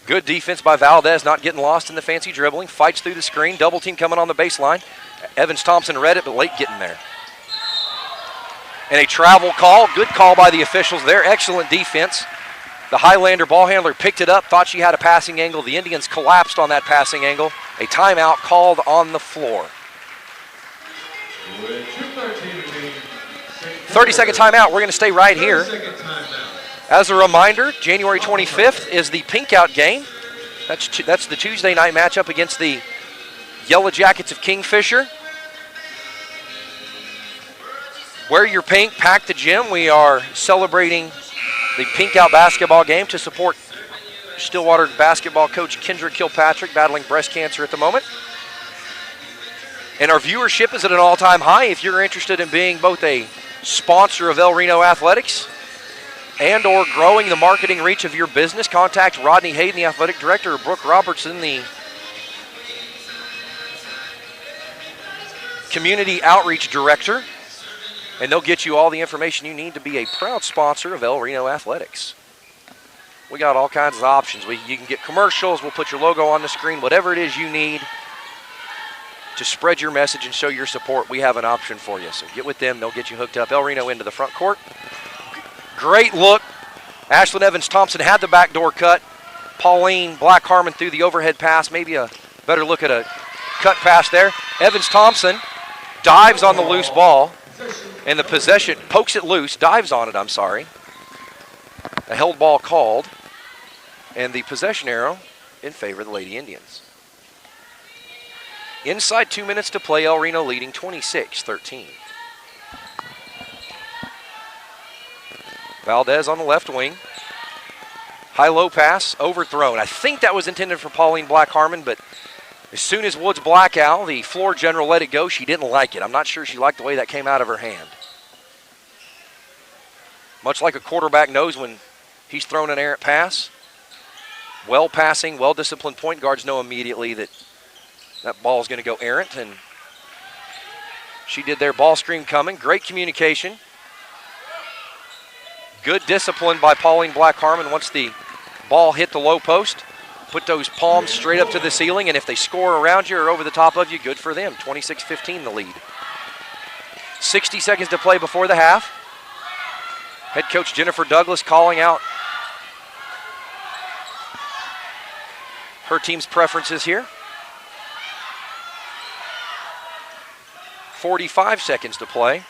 Good defense by Valdez, not getting lost in the fancy dribbling. Fights through the screen, double team coming on the baseline. Evans Thompson read it, but late getting there. And a travel call, good call by the officials there, excellent defense. The Highlander ball handler picked it up, thought she had a passing angle. The Indians collapsed on that passing angle. A timeout called on the floor. 30-second timeout. We're going to stay right here. As a reminder, January 25th is the Pink Out game. That's the Tuesday night matchup against the Yellow Jackets of Kingfisher. Wear your pink, pack the gym. We are celebrating the Pink Out basketball game to support Stillwater basketball coach Kendra Kilpatrick, battling breast cancer at the moment. And our viewership is at an all-time high. If you're interested in being both a sponsor of El Reno Athletics and or growing the marketing reach of your business, contact Rodney Hayden, the athletic director, or Brooke Robertson, the community outreach director, and they'll get you all the information you need to be a proud sponsor of El Reno Athletics. We got all kinds of options. You can get commercials. We'll put your logo on the screen. Whatever it is you need to spread your message and show your support, we have an option for you. So get with them. They'll get you hooked up. El Reno into the front court. Great look. Ashlyn Evans Thompson had the back door cut. Pauline Black Harmon threw the overhead pass. Maybe a better look at a cut pass there. Evans Thompson dives on the loose ball. And the possession, pokes it loose, dives on it, I'm sorry. A held ball called. And the possession arrow in favor of the Lady Indians. Inside 2 minutes to play, El Reno leading 26-13. Valdez on the left wing. High-low pass, overthrown. I think that was intended for Pauline Black Harmon, but as soon as Woods Black Owl, the floor general, let it go, she didn't like it. I'm not sure she liked the way that came out of her hand. Much like a quarterback knows when he's thrown an errant pass. Well-passing, well-disciplined point guards know immediately that that ball is going to go errant, and she did their ball screen coming. Great communication. Good discipline by Pauline Black Harmon once the ball hit the low post. Put those palms straight up to the ceiling, and if they score around you or over the top of you, good for them. 26-15 the lead. 60 seconds to play before the half. Head coach Jennifer Douglas calling out her team's preferences here. 45 seconds to play.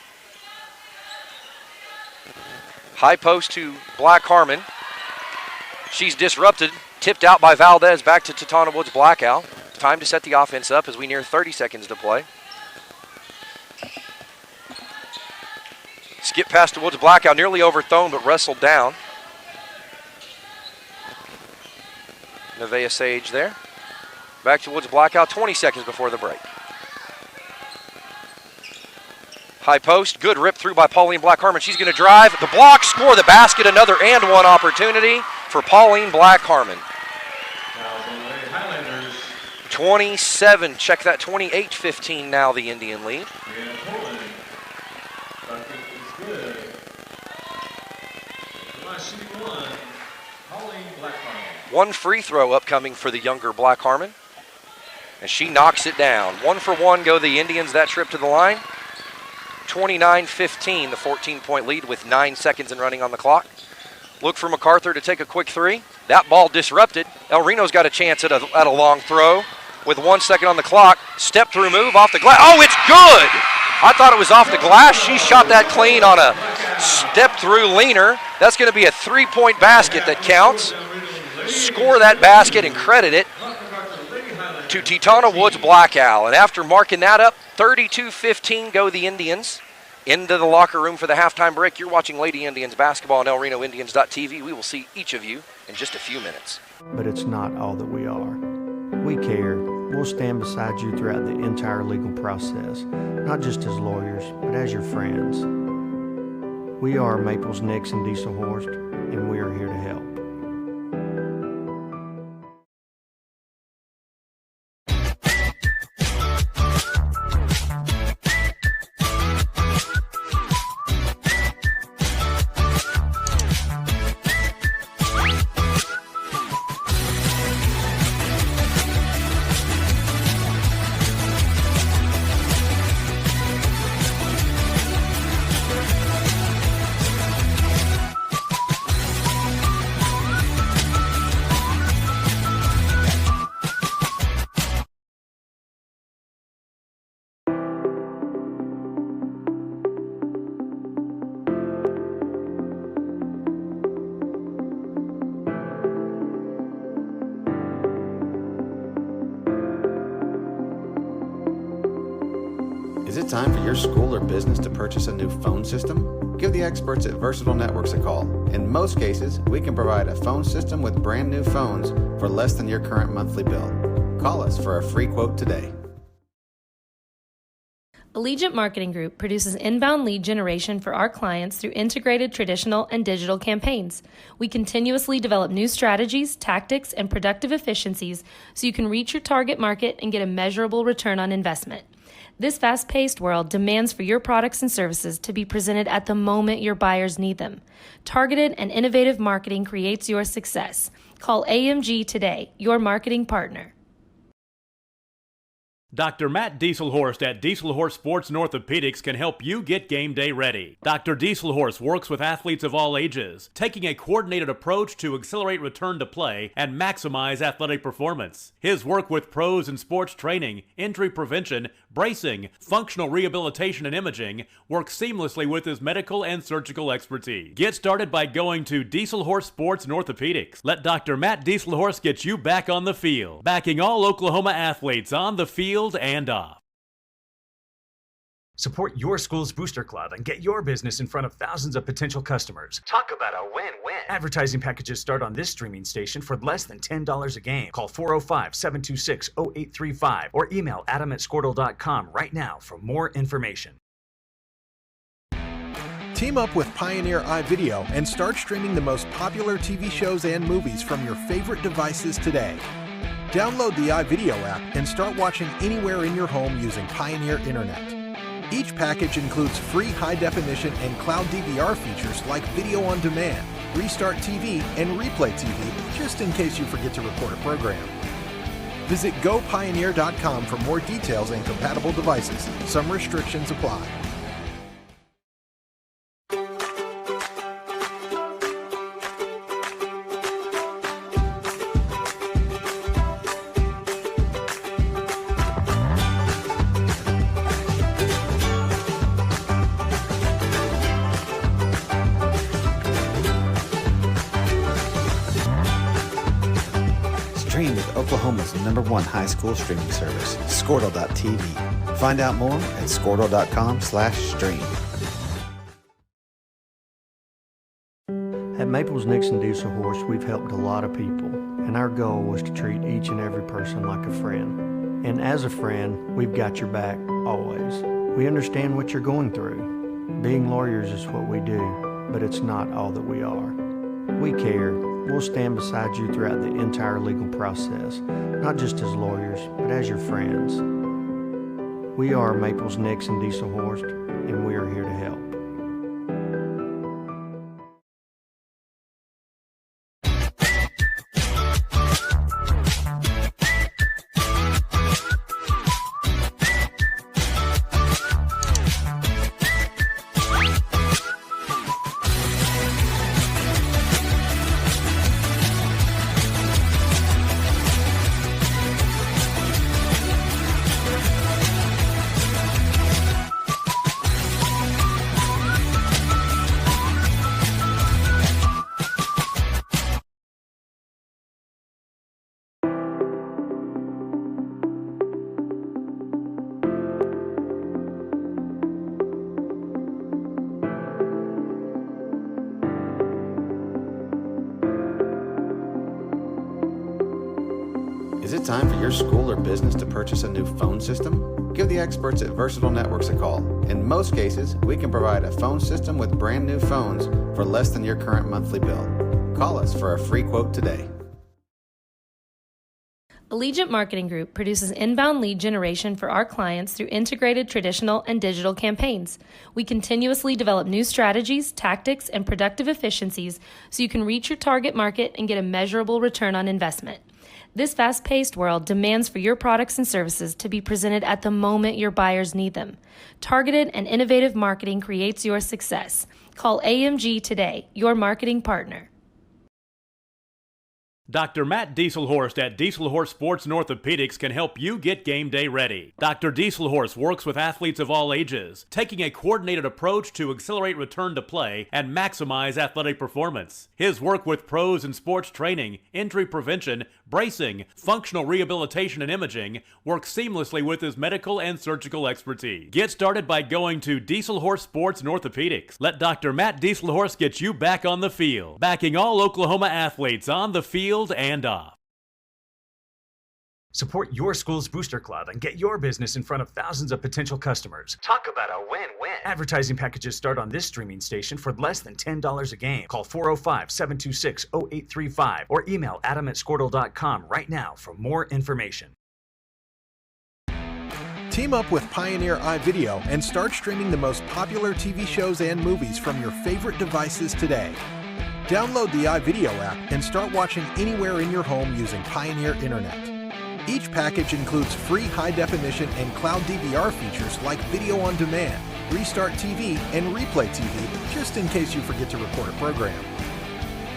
High post to Black Harmon. She's disrupted, tipped out by Valdez, back to Tatana Woods Black Owl. Time to set the offense up as we near 30 seconds to play. Skip past to Woods Black Owl, nearly overthrown but wrestled down. Nevaeh Sage there. Back to Woods Black Owl, 20 seconds before the break. High post, good rip through by Pauline Black Harmon. She's going to drive, the block, score the basket, another and one opportunity for Pauline Black Harmon. 27, check that, 28-15 now the Indian lead. One free throw upcoming for the younger Black Harmon, and she knocks it down. 1 for 1 go the Indians that trip to the line. 29-15, the 14-point lead with 9 seconds and running on the clock. Look for MacArthur to take a quick three. That ball disrupted. El Reno's got a chance at a long throw with 1 second on the clock. Step through move off the glass. Oh, it's good! I thought it was off the glass. She shot that clean on a step through leaner. That's going to be a 3-point basket that counts. Score that basket and credit it to Titana Woods Blackowl. And after marking that up, 32-15 go the Indians into the locker room for the halftime break. You're watching Lady Indians basketball on ElRenoIndians.tv. We will see each of you in just a few minutes. But it's not all that we are. We care. We'll stand beside you throughout the entire legal process, not just as lawyers, but as your friends. We are Maples, Nix, and Diesel Horst, and we are here to help. Is it time for your school or business to purchase a new phone system? Give the experts at Versatile Networks a call. In most cases, we can provide a phone system with brand new phones for less than your current monthly bill. Call us for a free quote today. Allegiant Marketing Group produces inbound lead generation for our clients through integrated traditional and digital campaigns. We continuously develop new strategies, tactics, and productive efficiencies so you can reach your target market and get a measurable return on investment. This fast-paced world demands for your products and services to be presented at the moment your buyers need them. Targeted and innovative marketing creates your success. Call AMG today, your marketing partner. Dr. Matt Dieselhorst at Dieselhorst Sports and Orthopedics can help you get game day ready. Dr. Dieselhorst works with athletes of all ages, taking a coordinated approach to accelerate return to play and maximize athletic performance. His work with pros in sports training, injury prevention, bracing, functional rehabilitation, and imaging works seamlessly with his medical and surgical expertise. Get started by going to Dieselhorst Sports and Orthopedics. Let Dr. Matt Dieselhorst get you back on the field, backing all Oklahoma athletes on the field and off. Support your school's booster club and get your business in front of thousands of potential customers. Talk about a win-win. Advertising packages start on this streaming station for less than $10 a game. Call 405-726-0835 or email adam@squirtle.com right now for more information. Team up with Pioneer iVideo and start streaming the most popular TV shows and movies from your favorite devices today. Download the iVideo app and start watching anywhere in your home using Pioneer Internet. Each package includes free high-definition and cloud DVR features like video on demand, Restart TV, and Replay TV, just in case you forget to record a program. Visit gopioneer.com for more details and compatible devices. Some restrictions apply. Stream with Oklahoma's #1 high school streaming service, Squirtle.tv. Find out more at squirtle.com/stream. At Maples, Nix, and Diesel Horst, we've helped a lot of people, and our goal was to treat each and every person like a friend. And as a friend, we've got your back always. We understand what you're going through. Being lawyers is what we do, but it's not all that we are. We care. We'll stand beside you throughout the entire legal process, not just as lawyers, but as your friends. We are Maples, Nix, and Dieselhorst, and we are here to help. Is it time for your school or business to purchase a new phone system? Give the experts at Versatile Networks a call. In most cases, we can provide a phone system with brand new phones for less than your current monthly bill. Call us for a free quote today. Allegiant Marketing Group produces inbound lead generation for our clients through integrated traditional and digital campaigns. We continuously develop new strategies, tactics, and productive efficiencies so you can reach your target market and get a measurable return on investment. This fast-paced world demands for your products and services to be presented at the moment your buyers need them. Targeted and innovative marketing creates your success. Call AMG today, your marketing partner. Dr. Matt Dieselhorst at Dieselhorst Sports and Orthopedics can help you get game day ready. Dr. Dieselhorst works with athletes of all ages, taking a coordinated approach to accelerate return to play and maximize athletic performance. His work with pros in sports training, injury prevention, bracing, functional rehabilitation, and imaging works seamlessly with his medical and surgical expertise. Get started by going to Dieselhorst Sports and Orthopedics. Let Dr. Matt Dieselhorst get you back on the field, backing all Oklahoma athletes on the field and off. Support your school's booster club and get your business in front of thousands of potential customers. Talk about a win-win. Advertising packages start on this streaming station for less than $10 a game. Call 405-726-0835 or email adam@squirtle.com right now for more information. Team up with Pioneer iVideo and start streaming the most popular TV shows and movies from your favorite devices today. Download the iVideo app and start watching anywhere in your home using Pioneer Internet. Each package includes free high-definition and cloud DVR features like video on demand, Restart TV, and Replay TV, just in case you forget to record a program.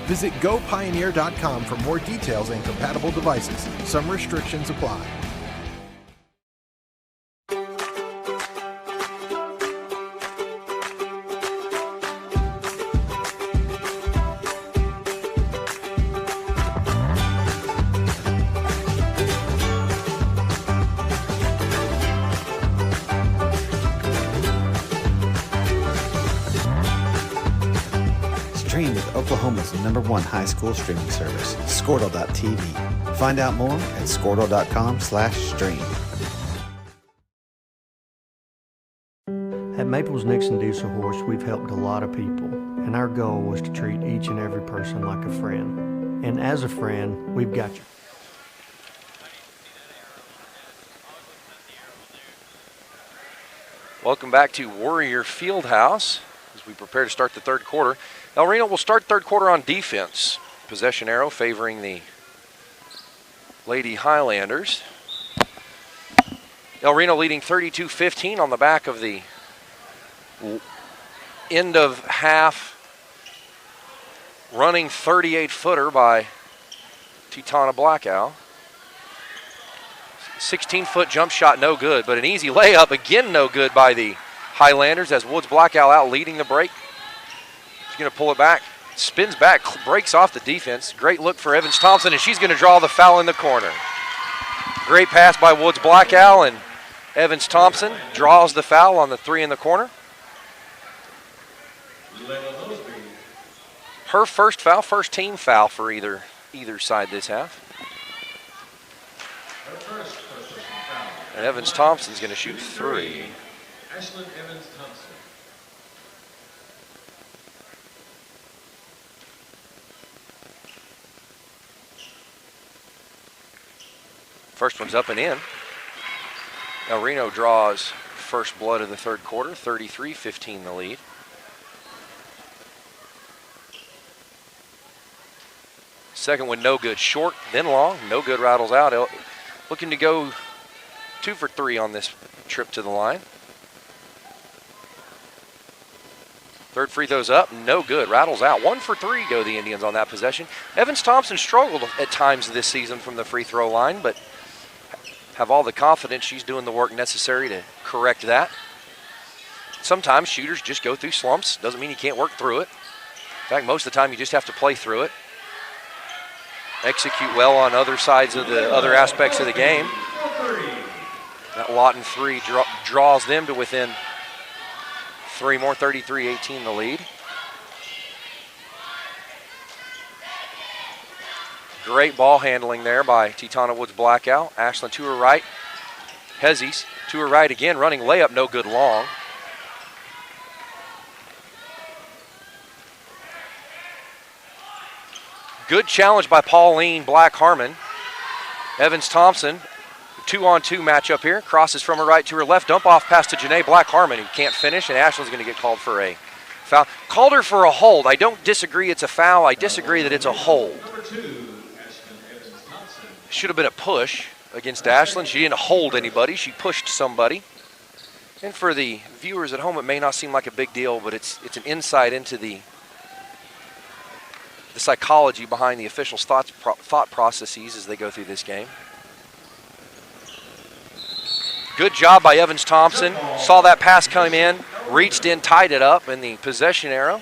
Visit gopioneer.com for more details and compatible devices. Some restrictions apply. Stream with Oklahoma's #1 high school streaming service, Squirtle.tv. Find out more at squirtle.com/stream. At Maples, Nix, and Dieselhorst, we've helped a lot of people, and our goal was to treat each and every person like a friend. And as a friend, we've got you. Welcome back to Warrior Fieldhouse as we prepare to start the third quarter. El Reno will start third quarter on defense. Possession arrow favoring the Lady Highlanders. El Reno leading 32-15 on the back of the end of half running 38-footer by Titana Blackow. 16-foot jump shot, no good, but an easy layup, again no good by the Highlanders as Woods Blackow out leading the break. She's going to pull it back, spins back, breaks off the defense. Great look for Evans Thompson, and she's going to draw the foul in the corner. Great pass by Woods Blackow, and Evans Thompson draws the foul on the three in the corner. Her first foul, first team foul for either side this half. And Evans Thompson's going to shoot three. Ashlyn Evans-Thompson. First one's up and in. Now Reno draws first blood of the third quarter, 33-15 the lead. Second one no good, short, then long, no good, rattles out. Looking to go 2 for 3 on this trip to the line. Third free throw's up, no good, rattles out. 1 for 3 go the Indians on that possession. Evans-Thompson struggled at times this season from the free throw line, but have all the confidence she's doing the work necessary to correct that. Sometimes shooters just go through slumps. Doesn't mean you can't work through it. In fact, most of the time you just have to play through it. Execute well on other sides of the other aspects of the game. That Lawton 3 draws them to within 3 more, 33-18 the lead. Great ball handling there by Titana Woods Blackout. Ashlyn to her right. Hezzies to her right again, running layup, no good long. Good challenge by Pauline Black-Harmon. Evans-Thompson, 2-on-2 matchup here. Crosses from her right to her left. Dump off pass to Janae Black-Harmon, who can't finish, and Ashlyn's going to get called for a foul. Called her for a hold. I don't disagree it's a foul. I disagree that it's a hold. Should have been a push against Ashlyn. She didn't hold anybody. She pushed somebody. And for the viewers at home, it may not seem like a big deal, but it's an insight into the psychology behind the officials' thought processes as they go through this game. Good job by Evans-Thompson. Saw that pass come in, reached in, tied it up, and the possession arrow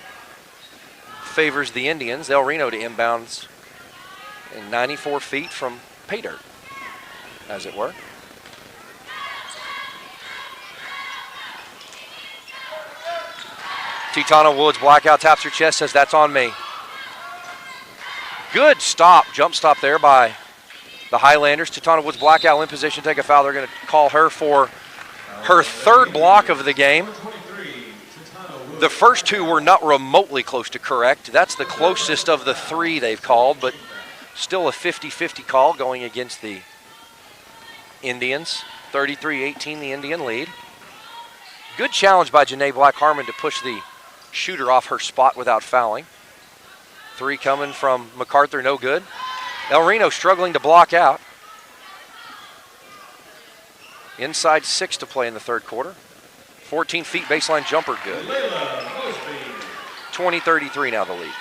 favors the Indians. El Reno to inbounds in 94 feet from pay dirt, as it were. Titana Woods Blackout taps her chest, says that's on me. Good stop, jump stop there by the Highlanders. Titana Woods Blackout in position to take a foul. They're going to call her for her third block of the game. The first 2 were not remotely close to correct. That's the closest of the 3 they've called, but still a 50-50 call going against the Indians. 33-18 the Indian lead. Good challenge by Janae Black-Harmon to push the shooter off her spot without fouling. 3 coming from MacArthur, no good. El Reno struggling to block out. Inside 6 to play in the third quarter. 14 feet baseline jumper, good. 20-33 now the lead.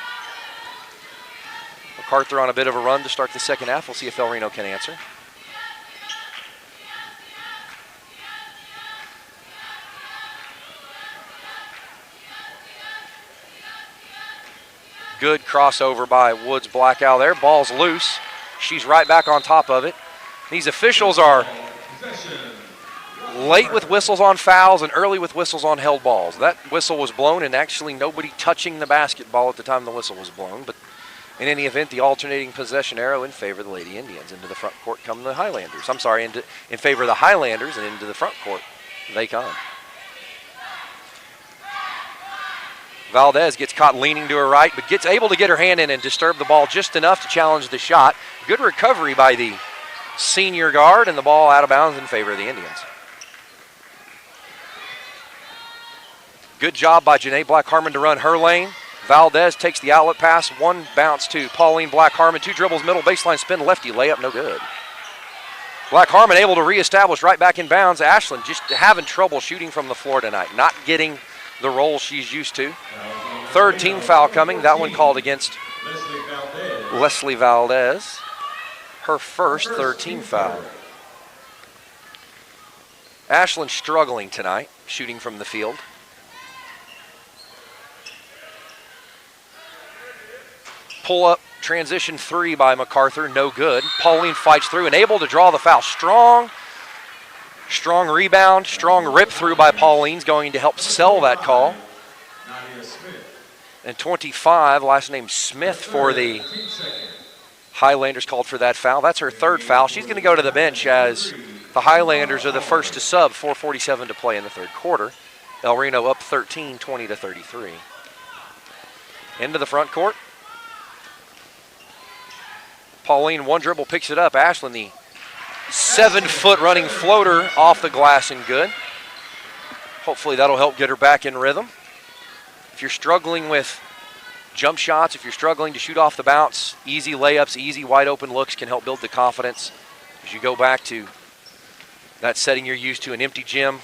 MacArthur on a bit of a run to start the second half. We'll see if El Reno can answer. Good crossover by Woods Blackout there. Ball's loose. She's right back on top of it. These officials are late with whistles on fouls and early with whistles on held balls. That whistle was blown and actually nobody touching the basketball at the time the whistle was blown. But in any event, the alternating possession arrow in favor of the Lady Indians. Into the front court come the Highlanders. I'm sorry, in favor of the Highlanders, and into the front court they come. Valdez gets caught leaning to her right, but gets able to get her hand in and disturb the ball just enough to challenge the shot. Good recovery by the senior guard, and the ball out of bounds in favor of the Indians. Good job by Janae Black-Harmon to run her lane. Valdez takes the outlet pass, 1 bounce to Pauline Black-Harmon, 2 dribbles, middle baseline spin, lefty layup, no good. Black-Harmon able to reestablish right back in bounds. Ashlyn just having trouble shooting from the floor tonight, not getting the role she's used to. Third team foul coming. That one called against Leslie Valdez. Her first third team foul. Ashlyn struggling tonight, shooting from the field. Pull up transition 3 by MacArthur, no good. Pauline fights through and able to draw the foul. Strong rebound, strong rip through by Pauline's going to help sell that call. And 25, last name Smith for the Highlanders called for that foul. That's her third foul. She's going to go to the bench as the Highlanders are the first to sub. 4:47 to play in the third quarter. El Reno up 13, 20-33. Into the front court. Pauline, one dribble, picks it up. Ashlyn, the 7-foot running floater off the glass and good. Hopefully that'll help get her back in rhythm. If you're struggling with jump shots, if you're struggling to shoot off the bounce, easy layups, easy wide open looks can help build the confidence as you go back to that setting you're used to, an empty gym.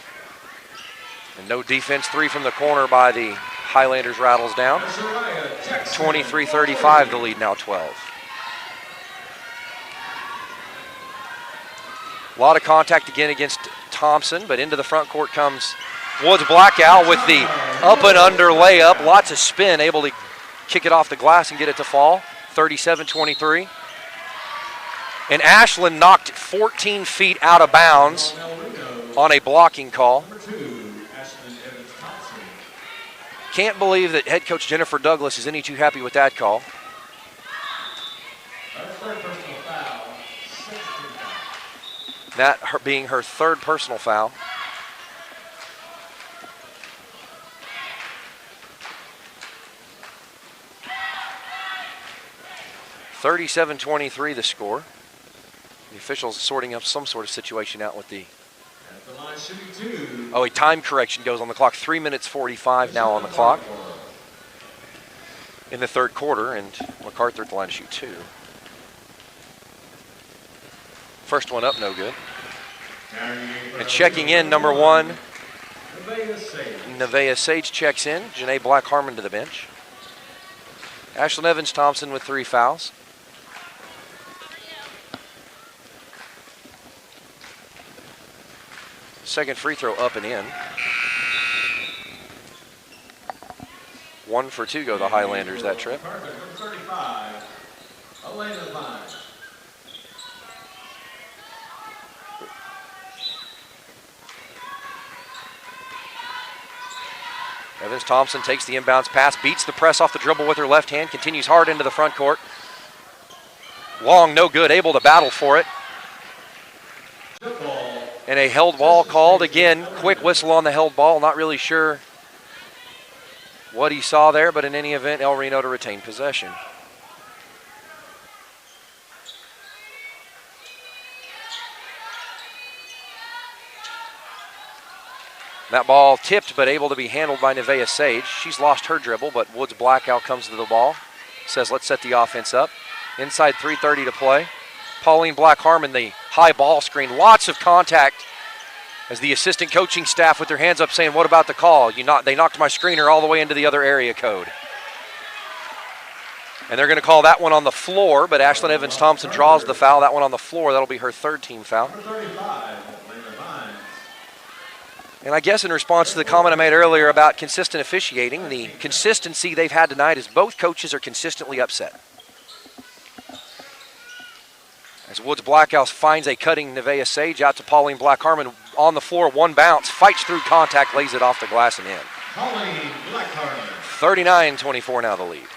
And no defense. 3 from the corner by the Highlanders rattles down. 23-35, the lead now 12. A lot of contact again against Thompson, but into the front court comes Woods Blackout with the up and under layup. Lots of spin, able to kick it off the glass and get it to fall. 37-23. And Ashlyn knocked 14 feet out of bounds on a blocking call. Can't believe that head coach Jennifer Douglas is any too happy with that call. That being her third personal foul. (37-23) the score. The officials sorting up some sort of situation out with the... Oh, a time correction goes on the clock. 3 minutes 45 now on the clock in the third quarter, and MacArthur at the line to shoot 2. First one up, no good. And checking in, number 1, Nevaeh Sage checks in. Janae Black-Harmon to the bench. Ashlyn Evans-Thompson with 3 fouls. Second free throw up and in. 1 for 2 go the Highlanders that trip. Evans-Thompson takes the inbounds pass, beats the press off the dribble with her left hand, continues hard into the front court. Long, no good, able to battle for it. And a held ball called again. Quick whistle on the held ball. Not really sure what he saw there, but in any event, El Reno to retain possession. That ball tipped, but able to be handled by Nevaeh Sage. She's lost her dribble, but Woods Blackout comes to the ball. Says, let's set the offense up. Inside 3:30 to play. Pauline Black-Harmon, the high ball screen. Lots of contact as the assistant coaching staff with their hands up saying, what about the call? They knocked my screener all the way into the other area code. And they're going to call that one on the floor, but Ashlyn Evans-Thompson draws the foul. That one on the floor. That'll be her third team foul. And I guess in response to the comment I made earlier about consistent officiating, the consistency they've had tonight is both coaches are consistently upset. As Woods Blackhouse finds a cutting Nevaeh Sage out to Pauline Black-Harmon on the floor, 1 bounce, fights through contact, lays it off the glass and in. Pauline Black-Harmon. 39-24 now the lead.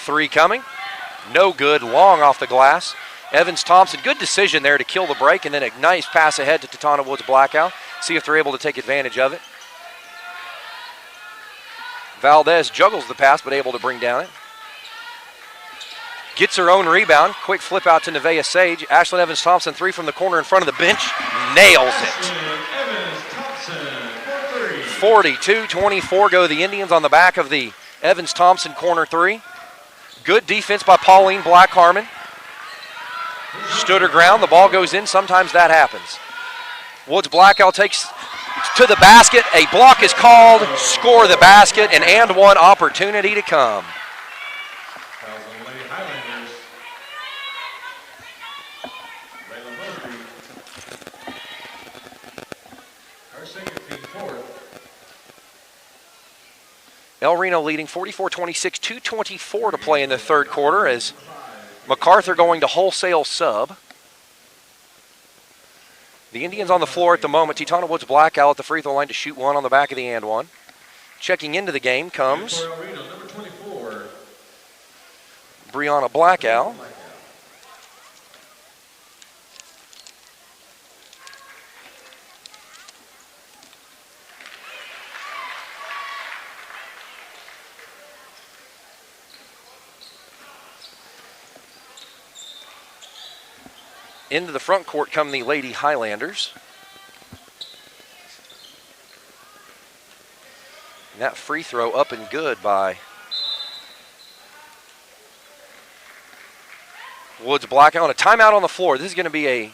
3 coming, no good, long off the glass. Evans-Thompson, good decision there to kill the break, and then a nice pass ahead to Tatana Woods Blackout. See if they're able to take advantage of it. Valdez juggles the pass, but able to bring down it. Gets her own rebound. Quick flip out to Nevaeh Sage. Ashlyn Evans-Thompson, 3 from the corner in front of the bench. Nails it. 42-24 go the Indians on the back of the Evans-Thompson corner 3. Good defense by Pauline Black-Harmon. Stood her ground. The ball goes in. Sometimes that happens. Woods Blackout takes to the basket. A block is called. Score the basket. An and one opportunity to come. El Reno leading 44-26, 2:24 to play in the third quarter as MacArthur going to wholesale sub. The Indians on the floor at the moment. Tatana Woods Blackout at the free throw line to shoot 1 on the back of the and 1. Checking into the game comes Brianna Blackout. Into the front court come the Lady Highlanders. And that free throw up and good by Woods Blackout. On a timeout on the floor. This is going to be a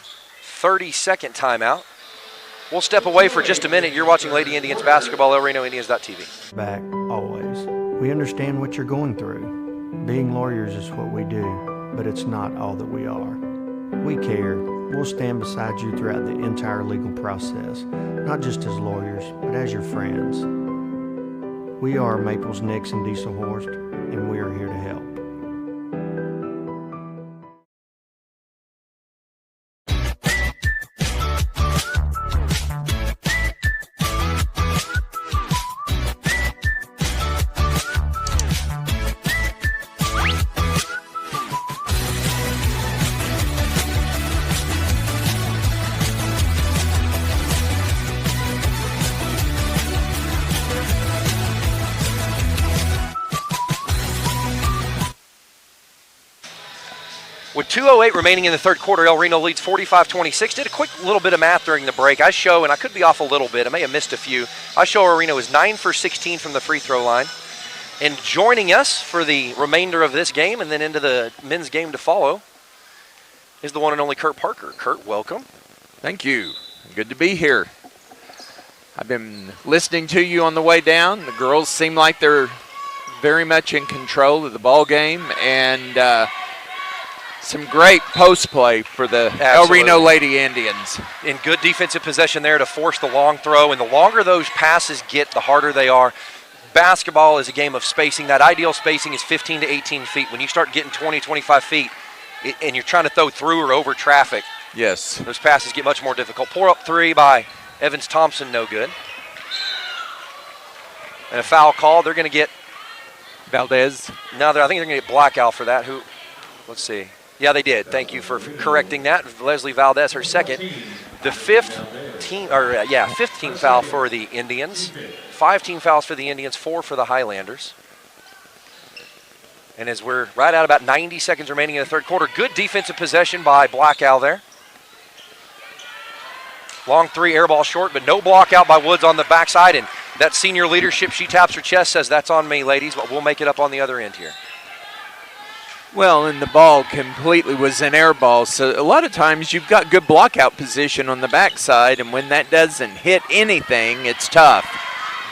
30-second timeout. We'll step away for just a minute. You're watching Lady Indians basketball, El Reno Indians.tv. Back always. We understand what you're going through. Being lawyers is what we do, but it's not all that we are. We care. We'll stand beside you throughout the entire legal process, not just as lawyers, but as your friends. We are Maples, Nix, and Diesel Horst, and we are here to help. With 2:08 remaining in the third quarter, El Reno leads 45-26. Did a quick little bit of math during the break. I show, and I could be off a little bit, I may have missed a few. I show El Reno is 9 for 16 from the free throw line. And joining us for the remainder of this game and then into the men's game to follow is the one and only Kurt Parker. Kurt, welcome. Thank you. Good to be here. I've been listening to you on the way down. The girls seem like they're very much in control of the ball game, and some great post play for the El Reno Lady Indians. In good defensive possession there to force the long throw, and the longer those passes get, the harder they are. Basketball is a game of spacing. That ideal spacing is 15 to 18 feet. When you start getting 20, 25 feet, and you're trying to throw through or over traffic, yes, those passes get much more difficult. Pour up three by Evans Thompson, no good. And a foul call. They're going to get Valdez. No, I think they're going to get Blackout for that. Let's see. Yeah, they did. Thank you for correcting that. Leslie Valdez, her second. The fifth team foul for the Indians. 5 team fouls for the Indians, 4 for the Highlanders. And as we're right at about 90 seconds remaining in the third quarter, good defensive possession by Blackout there. Long three, air ball short, but no block out by Woods on the backside. And that senior leadership, she taps her chest, says, "That's on me, ladies, but we'll make it up on the other end here." Well, and the ball completely was an air ball, so a lot of times you've got good block-out position on the backside, and when that doesn't hit anything, it's tough.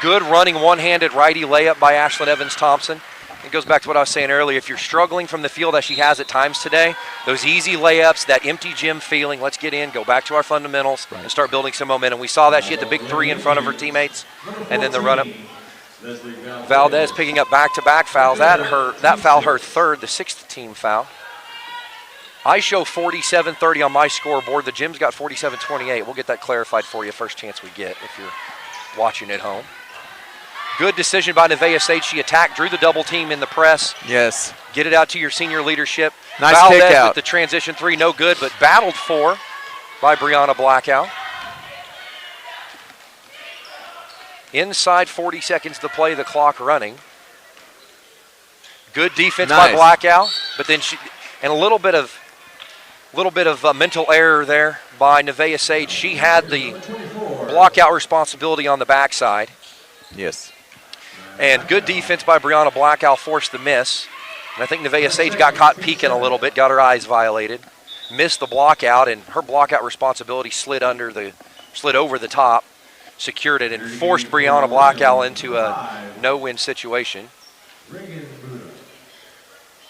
Good running one-handed righty layup by Ashlyn Evans-Thompson. It goes back to what I was saying earlier. If you're struggling from the field as she has at times today, those easy layups, that empty gym feeling, let's get in, go back to our fundamentals, and start building some momentum. We saw that. She hit the big three in front of her teammates, and then the run-up. Valdez picking up back-to-back fouls. That foul her third, the 6th team foul. I show 47-30 on my scoreboard. The gym's got 47-28. We'll get that clarified for you first chance we get if you're watching at home. Good decision by Nevaeh Sage. She attacked, drew the double team in the press. Yes. Get it out to your senior leadership. Nice Valdez kick out. with the transition three, no good, but battled for by Brianna Blackout. Inside 40 seconds to play, the clock running. Good defense by Blackout, but then a little bit of mental error there by Nevaeh Sage. She had the blockout responsibility on the backside. Yes. And good defense by Brianna Blackout forced the miss. And I think Nevaeh Sage got caught peeking a little bit, got her eyes violated, missed the blockout, and her blockout responsibility slid over the top. Secured it and forced Brianna Blackout into a no-win situation.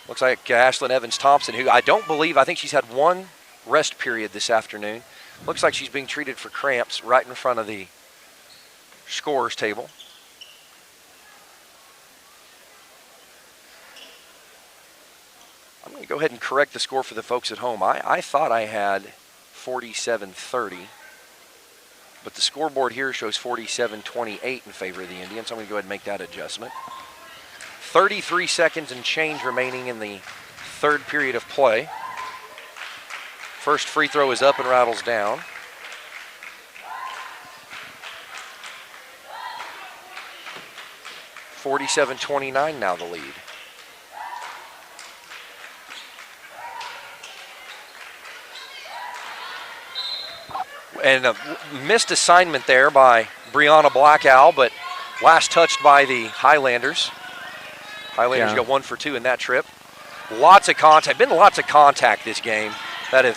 Looks like Ashlyn Evans-Thompson, who I think she's had one rest period this afternoon. Looks like she's being treated for cramps right in front of the scorer's table. I'm going to go ahead and correct the score for the folks at home. I thought I had 47-30. But the scoreboard here shows 47-28 in favor of the Indians. So I'm going to go ahead and make that adjustment. 33 seconds and change remaining in the third period of play. First free throw is up and rattles down. (47-29) now the lead. And a missed assignment there by Brianna Blackow, but last touched by the Highlanders. Highlanders got 1 for 2 in that trip. Lots of contact. Been lots of contact this game. That have,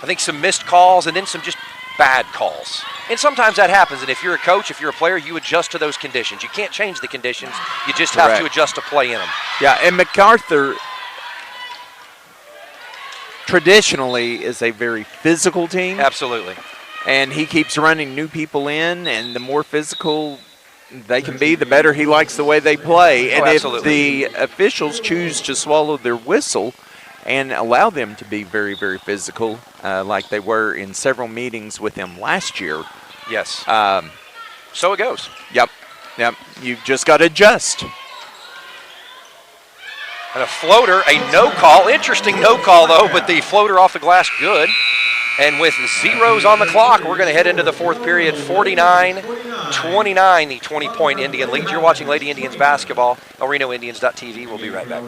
I think, some missed calls and then some just bad calls. And sometimes that happens. And if you're a coach, if you're a player, you adjust to those conditions. You can't change the conditions. You just have to adjust to play in them. Yeah, and MacArthur traditionally is a very physical team. Absolutely. And he keeps running new people in, and the more physical they can be, the better he likes the way they play. And if the officials choose to swallow their whistle and allow them to be very, very physical, like they were in several meetings with him last year. Yes. So it goes. Yep. You've just got to adjust. And a floater, a no call. Interesting no call, though, but the floater off the glass, good. And with zeros on the clock, we're going to head into the fourth period. 49-29, the 20-point Indian lead. You're watching Lady Indians basketball. RenoIndians.tv. We'll be right back.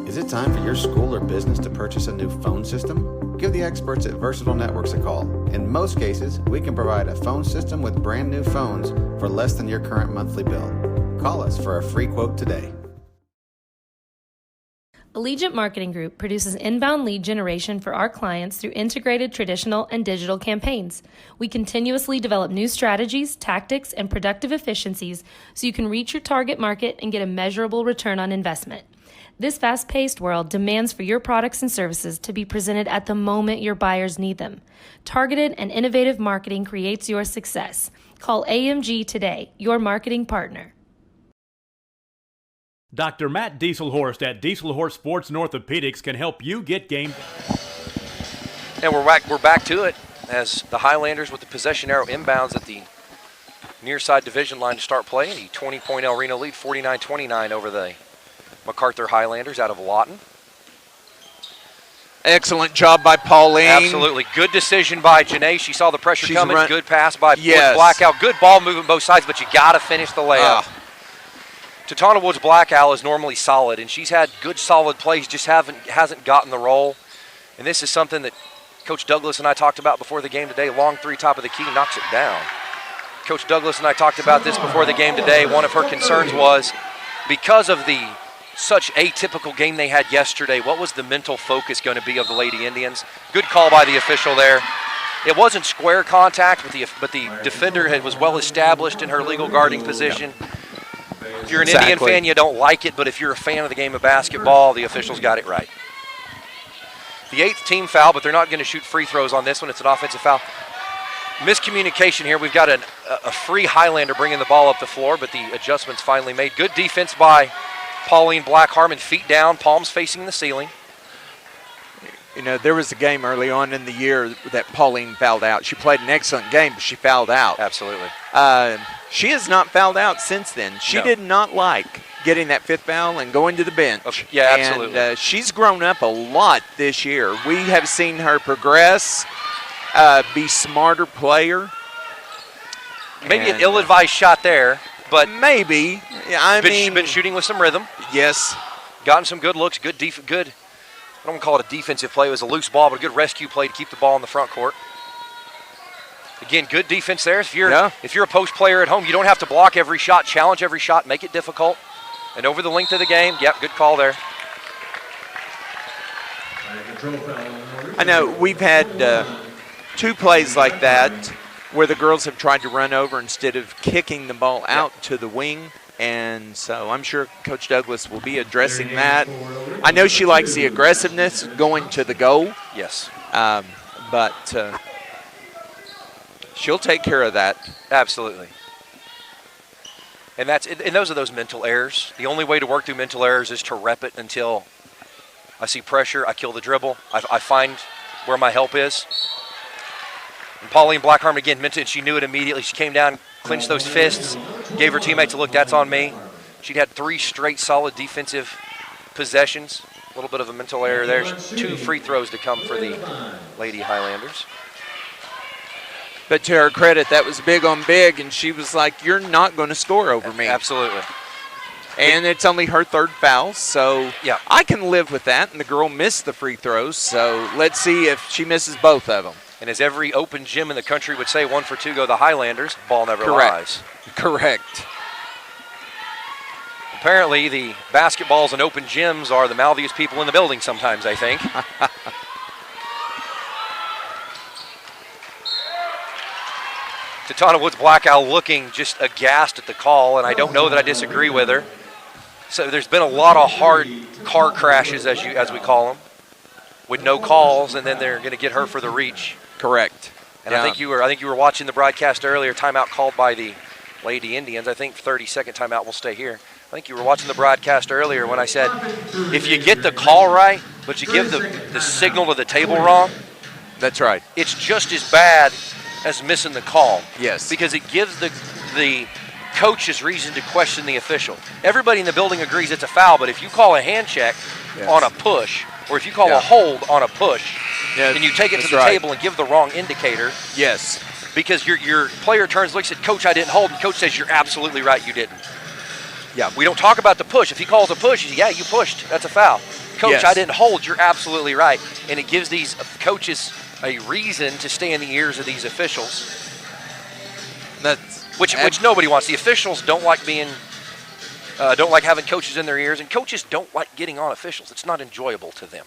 Is it time for your school or business to purchase a new phone system? Give the experts at Versatile Networks a call. In most cases, we can provide a phone system with brand new phones for less than your current monthly bill. Call us for a free quote today. Allegiant Marketing Group produces inbound lead generation for our clients through integrated traditional and digital campaigns. We continuously develop new strategies, tactics, and productive efficiencies so you can reach your target market and get a measurable return on investment. This fast-paced world demands for your products and services to be presented at the moment your buyers need them. Targeted and innovative marketing creates your success. Call AMG today, your marketing partner. Dr. Matt Dieselhorst at Dieselhorst Sports and Orthopedics can help you get game. And we're back to it as the Highlanders with the possession arrow inbounds at the near side division line to start play. The 20-point El Reno lead, 49-29 over the MacArthur Highlanders out of Lawton. Excellent job by Pauline. Absolutely. Good decision by Janae. She saw the pressure coming. Good pass by yes. Blackout. Good ball movement both sides, but you got to finish the layup. Tatana Woods Blackout is normally solid, and she's had good solid plays, just hasn't gotten the role. And this is something that Coach Douglas and I talked about before the game today. Long three, top of the key, knocks it down. Coach Douglas and I talked about this before the game today. One of her concerns was because of the such atypical game they had yesterday, what was the mental focus going to be of the Lady Indians? Good call by the official there. It wasn't square contact, but the defender was well established in her legal guarding position. If you're an Indian fan, you don't like it, but if you're a fan of the game of basketball, the officials got it right. The 8th team foul, but they're not going to shoot free throws on this one. It's an offensive foul. Miscommunication here. We've got a free Highlander bringing the ball up the floor, but the adjustment's finally made. Good defense by Pauline Black Harmon, feet down, palms facing the ceiling. You know, there was a game early on in the year that Pauline fouled out. She played an excellent game, but she fouled out. Absolutely. She has not fouled out since then. She did not like getting that 5th foul and going to the bench. Okay. Yeah, absolutely. And she's grown up a lot this year. We have seen her progress, be smarter player. Maybe an ill-advised shot there, but maybe. She's been shooting with some rhythm. Yes. Gotten some good looks, good. I don't call it a defensive play. It was a loose ball, but a good rescue play to keep the ball in the front court. Again, good defense there. If you're a post player at home, you don't have to block every shot, challenge every shot, make it difficult. And over the length of the game, good call there. I know we've had 2 plays like that where the girls have tried to run over instead of kicking the ball out to the wing. And so I'm sure Coach Douglas will be addressing that. I know she likes the aggressiveness going to the goal. Yes. But she'll take care of that. Absolutely. And those are those mental errors. The only way to work through mental errors is to rep it until I see pressure, I kill the dribble, I find where my help is. And Pauline Blackharm, again, meant it, she knew it immediately. She came down, clinched those fists, gave her teammates a look, that's on me. She'd had 3 straight solid defensive possessions. A little bit of a mental error there. 2 free throws to come for the Lady Highlanders. But to her credit, that was big on big, and she was like, you're not going to score over me. Absolutely. And it's only her 3rd foul, so yeah. I can live with that. And the girl missed the free throws, so let's see if she misses both of them. And as every open gym in the country would say, 1 for 2 go the Highlanders. Ball never lies. Correct. Apparently, the basketballs and open gyms are the mouthiest people in the building sometimes, I think. Tatana Woods Blackout looking just aghast at the call, and I don't know that I disagree with her. So there's been a lot of hard car crashes, as we call them, with no calls, and then they're going to get her for the reach. Correct. And I think you were watching the broadcast earlier. Timeout called by the Lady Indians. I think 30-second timeout will stay here. I think you were watching the broadcast earlier when I said, if you get the call right, but you give the signal to the table wrong. That's right. It's just as bad as missing the call. Yes. Because it gives the coaches reason to question the official. Everybody in the building agrees it's a foul, but if you call a hand check on a push, or if you call a hold on a push, and you take it to the table and give the wrong indicator. Yes. Because your player turns, looks at coach, I didn't hold, and coach says, you're absolutely right, you didn't. Yeah, we don't talk about the push. If he calls a push, yeah, you pushed. That's a foul. Coach, I didn't hold. You're absolutely right. And it gives these coaches a reason to stay in the ears of these officials. Which nobody wants. The officials don't like having coaches in their ears, and coaches don't like getting on officials. It's not enjoyable to them.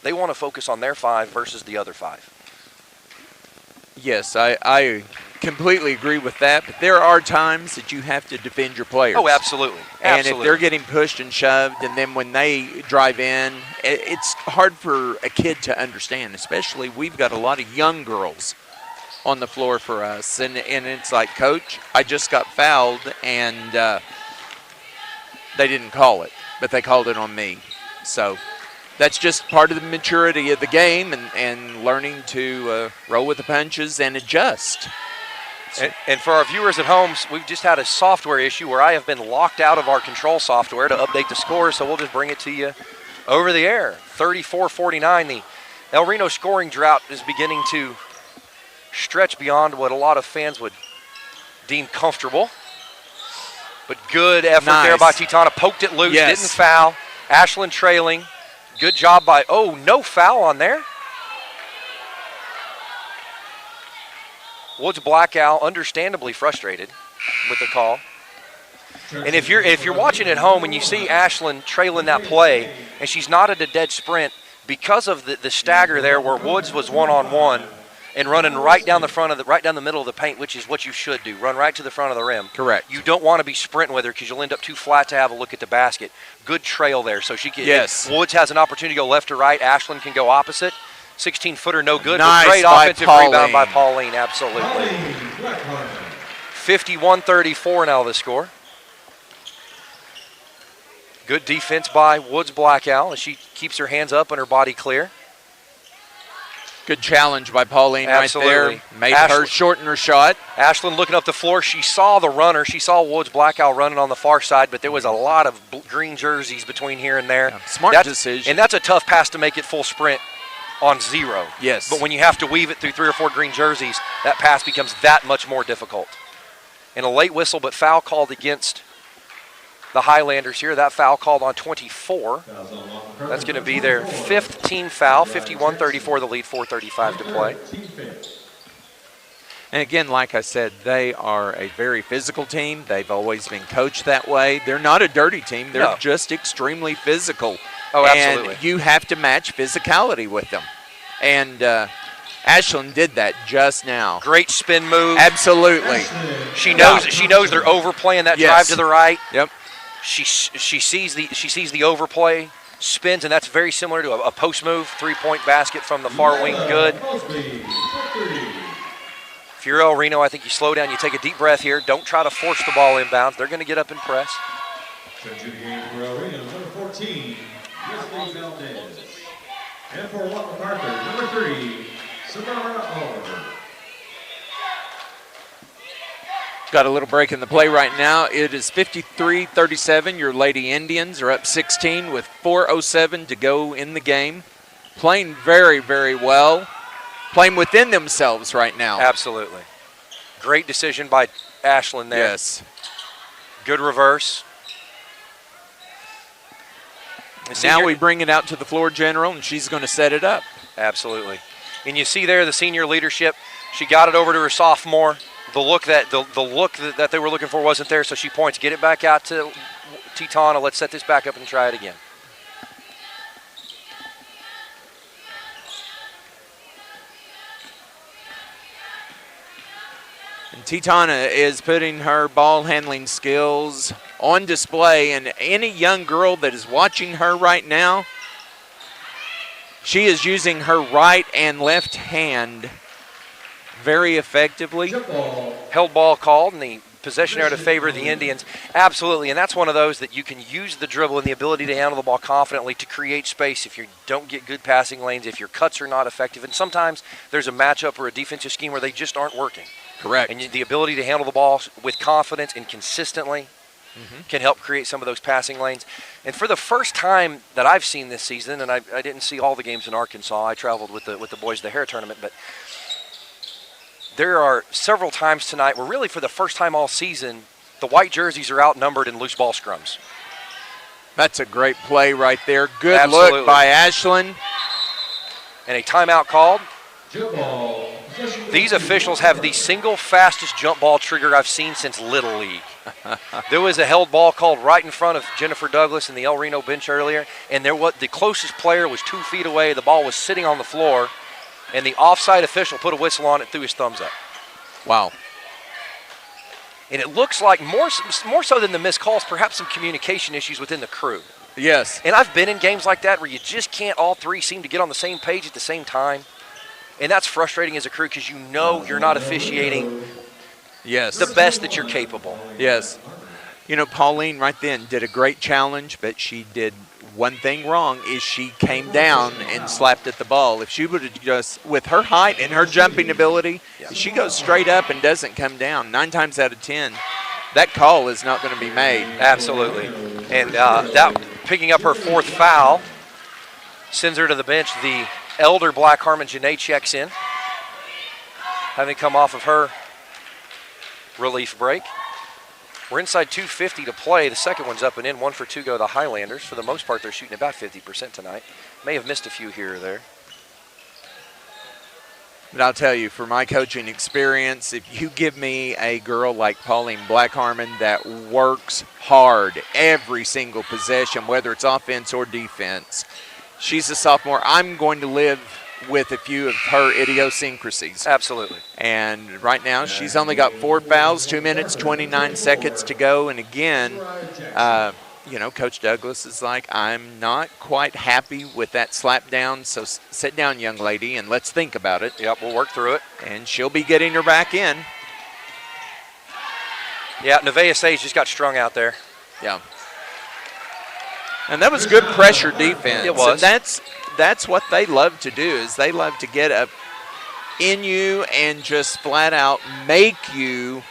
They want to focus on their 5 versus the other 5. Yes, I completely agree with that, but there are times that you have to defend your players. Oh, absolutely. And if they're getting pushed and shoved, and then when they drive in, it's hard for a kid to understand, especially we've got a lot of young girls on the floor for us. And it's like, Coach, I just got fouled, and they didn't call it, but they called it on me. So that's just part of the maturity of the game and learning to roll with the punches and adjust. And for our viewers at home, we've just had a software issue where I have been locked out of our control software to update the score, so we'll just bring it to you over the air. 34-49, the El Reno scoring drought is beginning to stretch beyond what a lot of fans would deem comfortable. But good effort there by Titana. Poked it loose, didn't foul. Ashland trailing. Good job by, no foul on there. Woods Blackout understandably frustrated with the call. And if you're watching at home and you see Ashland trailing that play and she's not at a dead sprint, because of the stagger there where Woods was one-on-one and running right down the middle of the paint, which is what you should do, run right to the front of the rim. Correct. You don't want to be sprinting with her because you'll end up too flat to have a look at the basket. Good trail there. So she can. Yes. Woods has an opportunity to go left or right. Ashland can go opposite. 16-footer, no good. Nice, but great by offensive Pauline. rebound by Pauline, absolutely. 51-34 now the score. Good defense by Woods Blackout as she keeps her hands up and her body clear. Good challenge by Pauline absolutely. Right there. Made her shorten her shot. Ashland looking up the floor. She saw the runner. She saw Woods Blackout running on the far side, but there was a lot of green jerseys between here and there. Yeah, smart decision. And that's a tough pass to make it full sprint on 0. Yes. But when you have to weave it through 3 or 4 green jerseys, that pass becomes that much more difficult. And a late whistle, but foul called against the Highlanders here. That foul called on 24. That's going to be their 5th team foul. 51-34 the lead, 4:35 to play. And again, like I said, they are a very physical team. They've always been coached that way. They're not a dirty team. They're just extremely physical. Oh, absolutely. And you have to match physicality with them. And Ashland did that just now. Great spin move. Absolutely. She knows they're overplaying that drive to the right. Yep. She sees the overplay, spins, and that's very similar to a post move, 3-point basket from the far wing. Good. If you're El Reno, I think you slow down, you take a deep breath here. Don't try to force the ball inbounds. They're going to get up and press. Judging the game for El Reno, number 14, Leslie Valdez. And for MacArthur, number 3, Samara Oliver. Got a little break in the play right now. It is 53-37. Your Lady Indians are up 16 with 4:07 to go in the game. Playing very, very well. Playing within themselves right now. Absolutely. Great decision by Ashlyn there. Yes. Good reverse. Now we bring it out to the floor general, and she's going to set it up. Absolutely. And you see there the senior leadership. She got it over to her sophomore. The look that they were looking for wasn't there, so she points, get it back out to Titana. Let's set this back up and try it again. And Titana is putting her ball handling skills on display, and any young girl that is watching her right now, she is using her right and left hand very effectively. Held ball called, and the possession area to favor the Indians. Absolutely, and that's one of those that you can use the dribble and the ability to handle the ball confidently to create space if you don't get good passing lanes, if your cuts are not effective. And sometimes there's a matchup or a defensive scheme where they just aren't working. Correct. And the ability to handle the ball with confidence and consistently can help create some of those passing lanes. And for the first time that I've seen this season, and I didn't see all the games in Arkansas. I traveled with the boys to the Hare tournament, but there are several times tonight where really for the first time all season, the white jerseys are outnumbered in loose ball scrums. That's a great play right there. Good Absolutely. Look by Ashlyn. And a timeout called. These officials have the single fastest jump ball trigger I've seen since Little League. There was a held ball called right in front of Jennifer Douglas in the El Reno bench earlier, and the closest player was 2 feet away. The ball was sitting on the floor, and the offside official put a whistle on it, threw his thumbs up. Wow. And it looks like more so than the missed calls, perhaps some communication issues within the crew. Yes. And I've been in games like that where you just can't all three seem to get on the same page at the same time. And that's frustrating as a crew because you know you're not officiating the best that you're capable. Yes. You know, Pauline right then did a great challenge, but she did one thing wrong is she came down and slapped at the ball. If she would have just, with her height and her jumping ability, if she goes straight up and doesn't come down, 9 times out of 10, that call is not going to be made. Absolutely. And that picking up her 4th foul sends her to the bench. The elder Black Harmon Janae checks in, having come off of her relief break. We're inside 2:50 to play. The second one's up and in. 1 for 2 go the Highlanders. For the most part, they're shooting about 50% tonight. May have missed a few here or there. But I'll tell you, for my coaching experience, if you give me a girl like Pauline Black Harmon that works hard every single possession, whether it's offense or defense, she's a sophomore. I'm going to live with a few of her idiosyncrasies. Absolutely. And right now, she's only got 4 fouls, 2 minutes, 29 seconds to go. And again, you know, Coach Douglas is like, I'm not quite happy with that slap down, so sit down, young lady, and let's think about it. Yep, we'll work through it. And she'll be getting her back in. Yeah, Nevaeh Sage just got strung out there. Yeah. And that was good pressure defense. It was. And that's what they love to do, is they love to get up in you and just flat out make you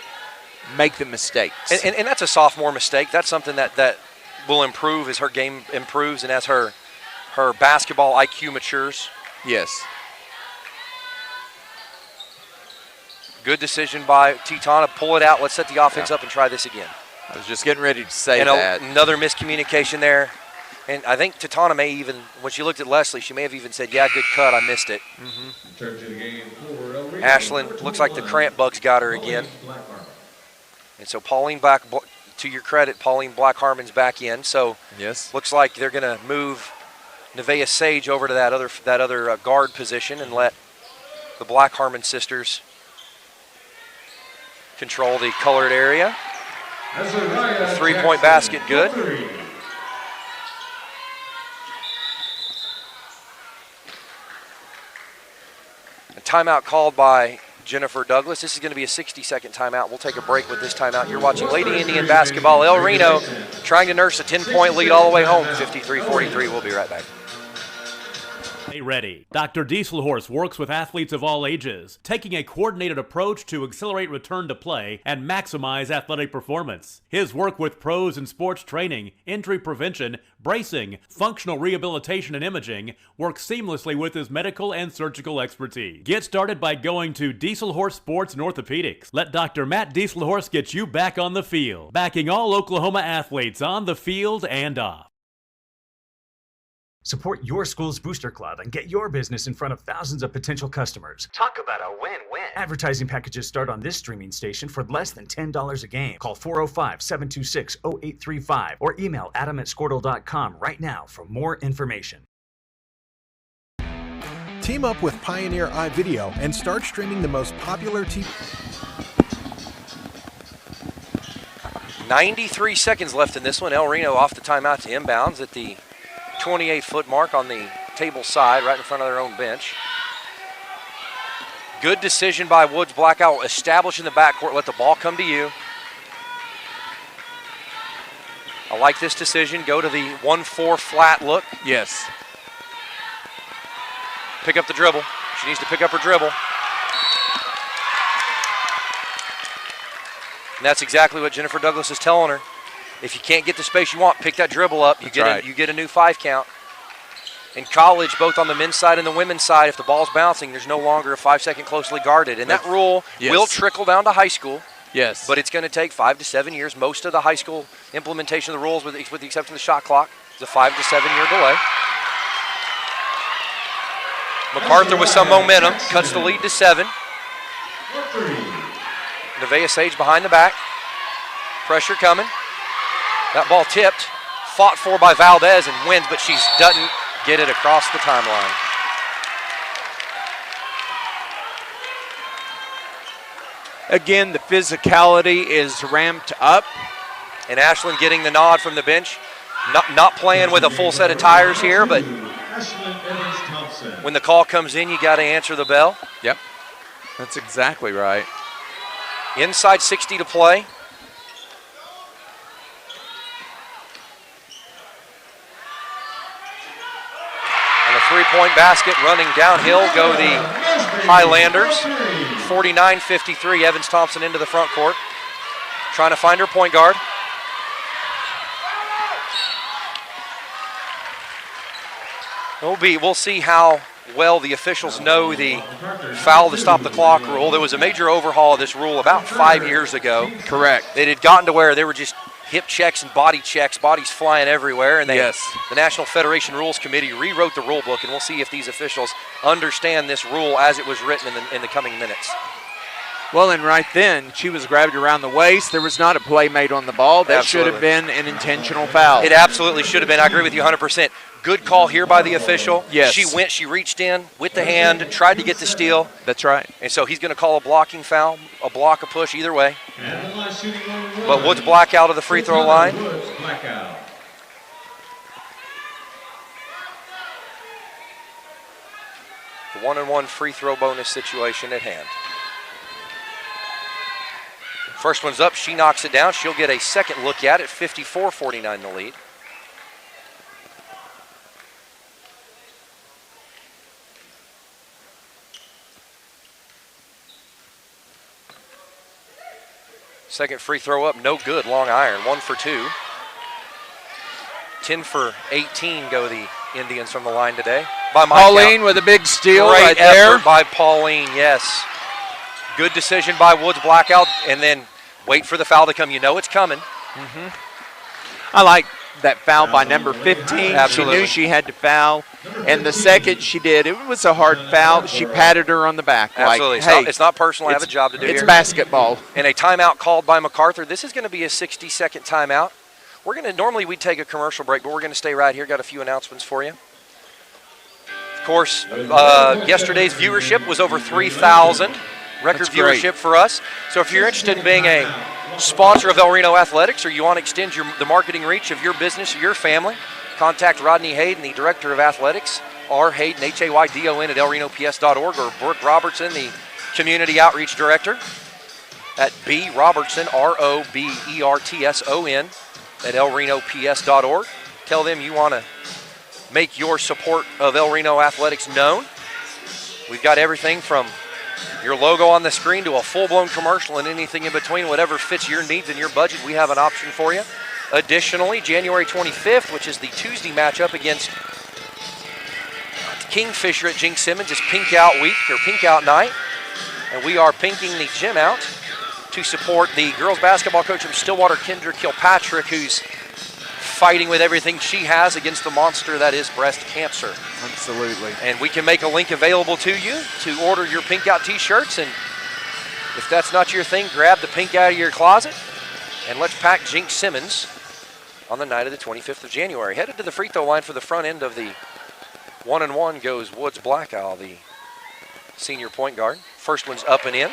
make the mistakes. And that's a sophomore mistake. That's something that will improve as her game improves and as her basketball IQ matures. Yes. Good decision by Titana. Pull it out. Let's set the offense up and try this again. I was just getting ready to say and that. Another miscommunication there. And I think Titana may even, when she looked at Leslie, she may have even said, yeah, good cut, I missed it. Ashlyn, looks like the cramp bugs got her again. And so Pauline Black, to your credit, Pauline Black Harmon's back in. So yes, looks like they're going to move Nevaeh Sage over to that other guard position and let the Black Harmon sisters control the colored area. The 3-point basket, good. A timeout called by Jennifer Douglas. This is going to be a 60-second timeout. We'll take a break with this timeout. You're watching Lady Indian basketball. El Reno trying to nurse a 10-point lead all the way home. 53-43. We'll be right back. Ready. Dr. Dieselhorst works with athletes of all ages, taking a coordinated approach to accelerate return to play and maximize athletic performance. His work with pros in sports training, injury prevention, bracing, functional rehabilitation, and imaging works seamlessly with his medical and surgical expertise. Get started by going to Dieselhorst Sports and Orthopedics. Let Dr. Matt Dieselhorst get you back on the field, backing all Oklahoma athletes on the field and off. Support your school's Booster Club and get your business in front of thousands of potential customers. Talk about a win-win. Advertising packages start on this streaming station for less than $10 a game. Call 405-726-0835 or email adam@squirtle.com right now for more information. Team up with Pioneer iVideo and start streaming the most popular TV. 93 seconds left in this one. El Reno off the timeout to inbounds at the 28-foot mark on the table side, right in front of their own bench. Good decision by Woods Blackout, establishing the backcourt, let the ball come to you. I like this decision. Go to the 1-4 flat look. Yes. Pick up the dribble. She needs to pick up her dribble. And that's exactly what Jennifer Douglas is telling her. If you can't get the space you want, pick that dribble up. You get a new 5 count. In college, both on the men's side and the women's side, if the ball's bouncing, there's no longer a 5-second closely guarded. And that rule will trickle down to high school. Yes. But it's going to take 5 to 7 years. Most of the high school implementation of the rules, with the exception of the shot clock, is a 5 to 7 year delay. MacArthur with some momentum, cuts the lead to 7. Nevaeh Sage behind the back. Pressure coming. That ball tipped, fought for by Valdez and wins, but she doesn't get it across the timeline. Again, the physicality is ramped up. And Ashlyn getting the nod from the bench. Not playing with a full set of tires here, but when the call comes in, you got to answer the bell. Yep, that's exactly right. Inside 60 to play. And a three-point basket running downhill go the Highlanders. 49-53, Evans Thompson into the front court. Trying to find her point guard. We'll see how well the officials know the foul to stop the clock rule. There was a major overhaul of this rule about 5 years ago. Correct. It had gotten to where they were just hip checks and body checks, bodies flying everywhere, and the National Federation Rules Committee rewrote the rule book, and we'll see if these officials understand this rule as it was written in the coming minutes. Well, and right then, she was grabbed around the waist. There was not a play made on the ball. That should have been an intentional foul. It absolutely should have been. I agree with you 100%. Good call here by the official. Yes. She reached in with the hand, tried to get the steal. That's right. And so he's going to call a blocking foul, a block, a push, either way. But Woods black out of the free throw line. The 1-on-1 free throw bonus situation at hand. First one's up, she knocks it down. She'll get a second look at it, 54-49 the lead. Second free throw up, no good, long iron, 1 for 2. 10 for 18 go the Indians from the line today. By my Pauline count. with a big steal Great right effort there. by Pauline, yes. Good decision by Woods Blackout, and then wait for the foul to come. You know it's coming. I like that foul by number 15. Absolutely. She knew she had to foul, and the second she did, it was a hard foul. She patted her on the back. Absolutely. Like, It's not personal. I have a job to do It's here. basketball. And a timeout called by MacArthur. This is going to be a 60-second timeout. Normally we'd take a commercial break, but we're going to stay right here. Got a few announcements for you. Of course, yesterday's viewership was over 3,000. Record viewership for us. So if you're interested in being a sponsor of El Reno Athletics, or you want to extend the marketing reach of your business or your family, contact Rodney Hayden, the Director of Athletics, or Hayden, Haydon, at elrenops.org, or Brooke Robertson, the Community Outreach Director, at B. Robertson, ROBERTSON, at elrenops.org. Tell them you want to make your support of El Reno Athletics known. We've got everything from your logo on the screen to a full-blown commercial and anything in between, whatever fits your needs and your budget, we have an option for you. Additionally, January 25th, which is the Tuesday matchup against Kingfisher at Jinx Simmons, is Pink Out Week, or Pink Out Night, and we are pinking the gym out to support the girls basketball coach from Stillwater, Kendra Kilpatrick, who's fighting with everything she has against the monster that is breast cancer. Absolutely. And we can make a link available to you to order your Pink Out t-shirts, and if that's not your thing, grab the pink out of your closet, and let's pack Jinx Simmons on the night of the 25th of January. Headed to the free throw line for the front end of the 1-and-1 goes Woods Blackow, the senior point guard. First one's up and in.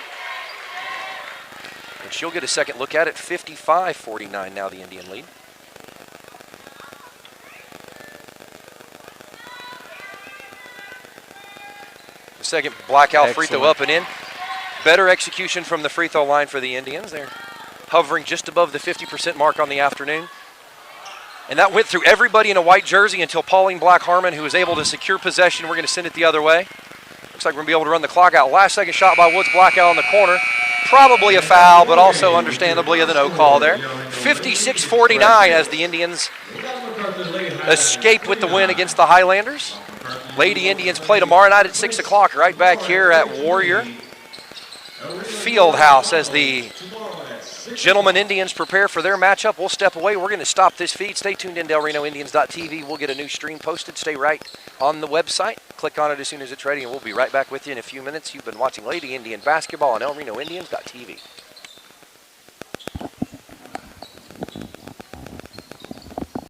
And she'll get a second look at it. 55-49 now the Indian lead. The second Blackout free throw up and in. Better execution from the free throw line for the Indians. They're hovering just above the 50% mark on the afternoon. And that went through everybody in a white jersey until Pauline Black-Harmon, who was able to secure possession. We're going to send it the other way. Looks like we're going to be able to run the clock out. Last second shot by Woods Blackout on the corner. Probably a foul, but also understandably the no call there. 56-49 as the Indians escape with the win against the Highlanders. Lady Indians play tomorrow night at 6 o'clock right back here at Warrior Fieldhouse as the Gentlemen Indians prepare for their matchup. We'll step away. We're going to stop this feed. Stay tuned in to ElRenoIndians.tv. We'll get a new stream posted. Stay right on the website. Click on it as soon as it's ready, and we'll be right back with you in a few minutes. You've been watching Lady Indian Basketball on ElRenoIndians.tv.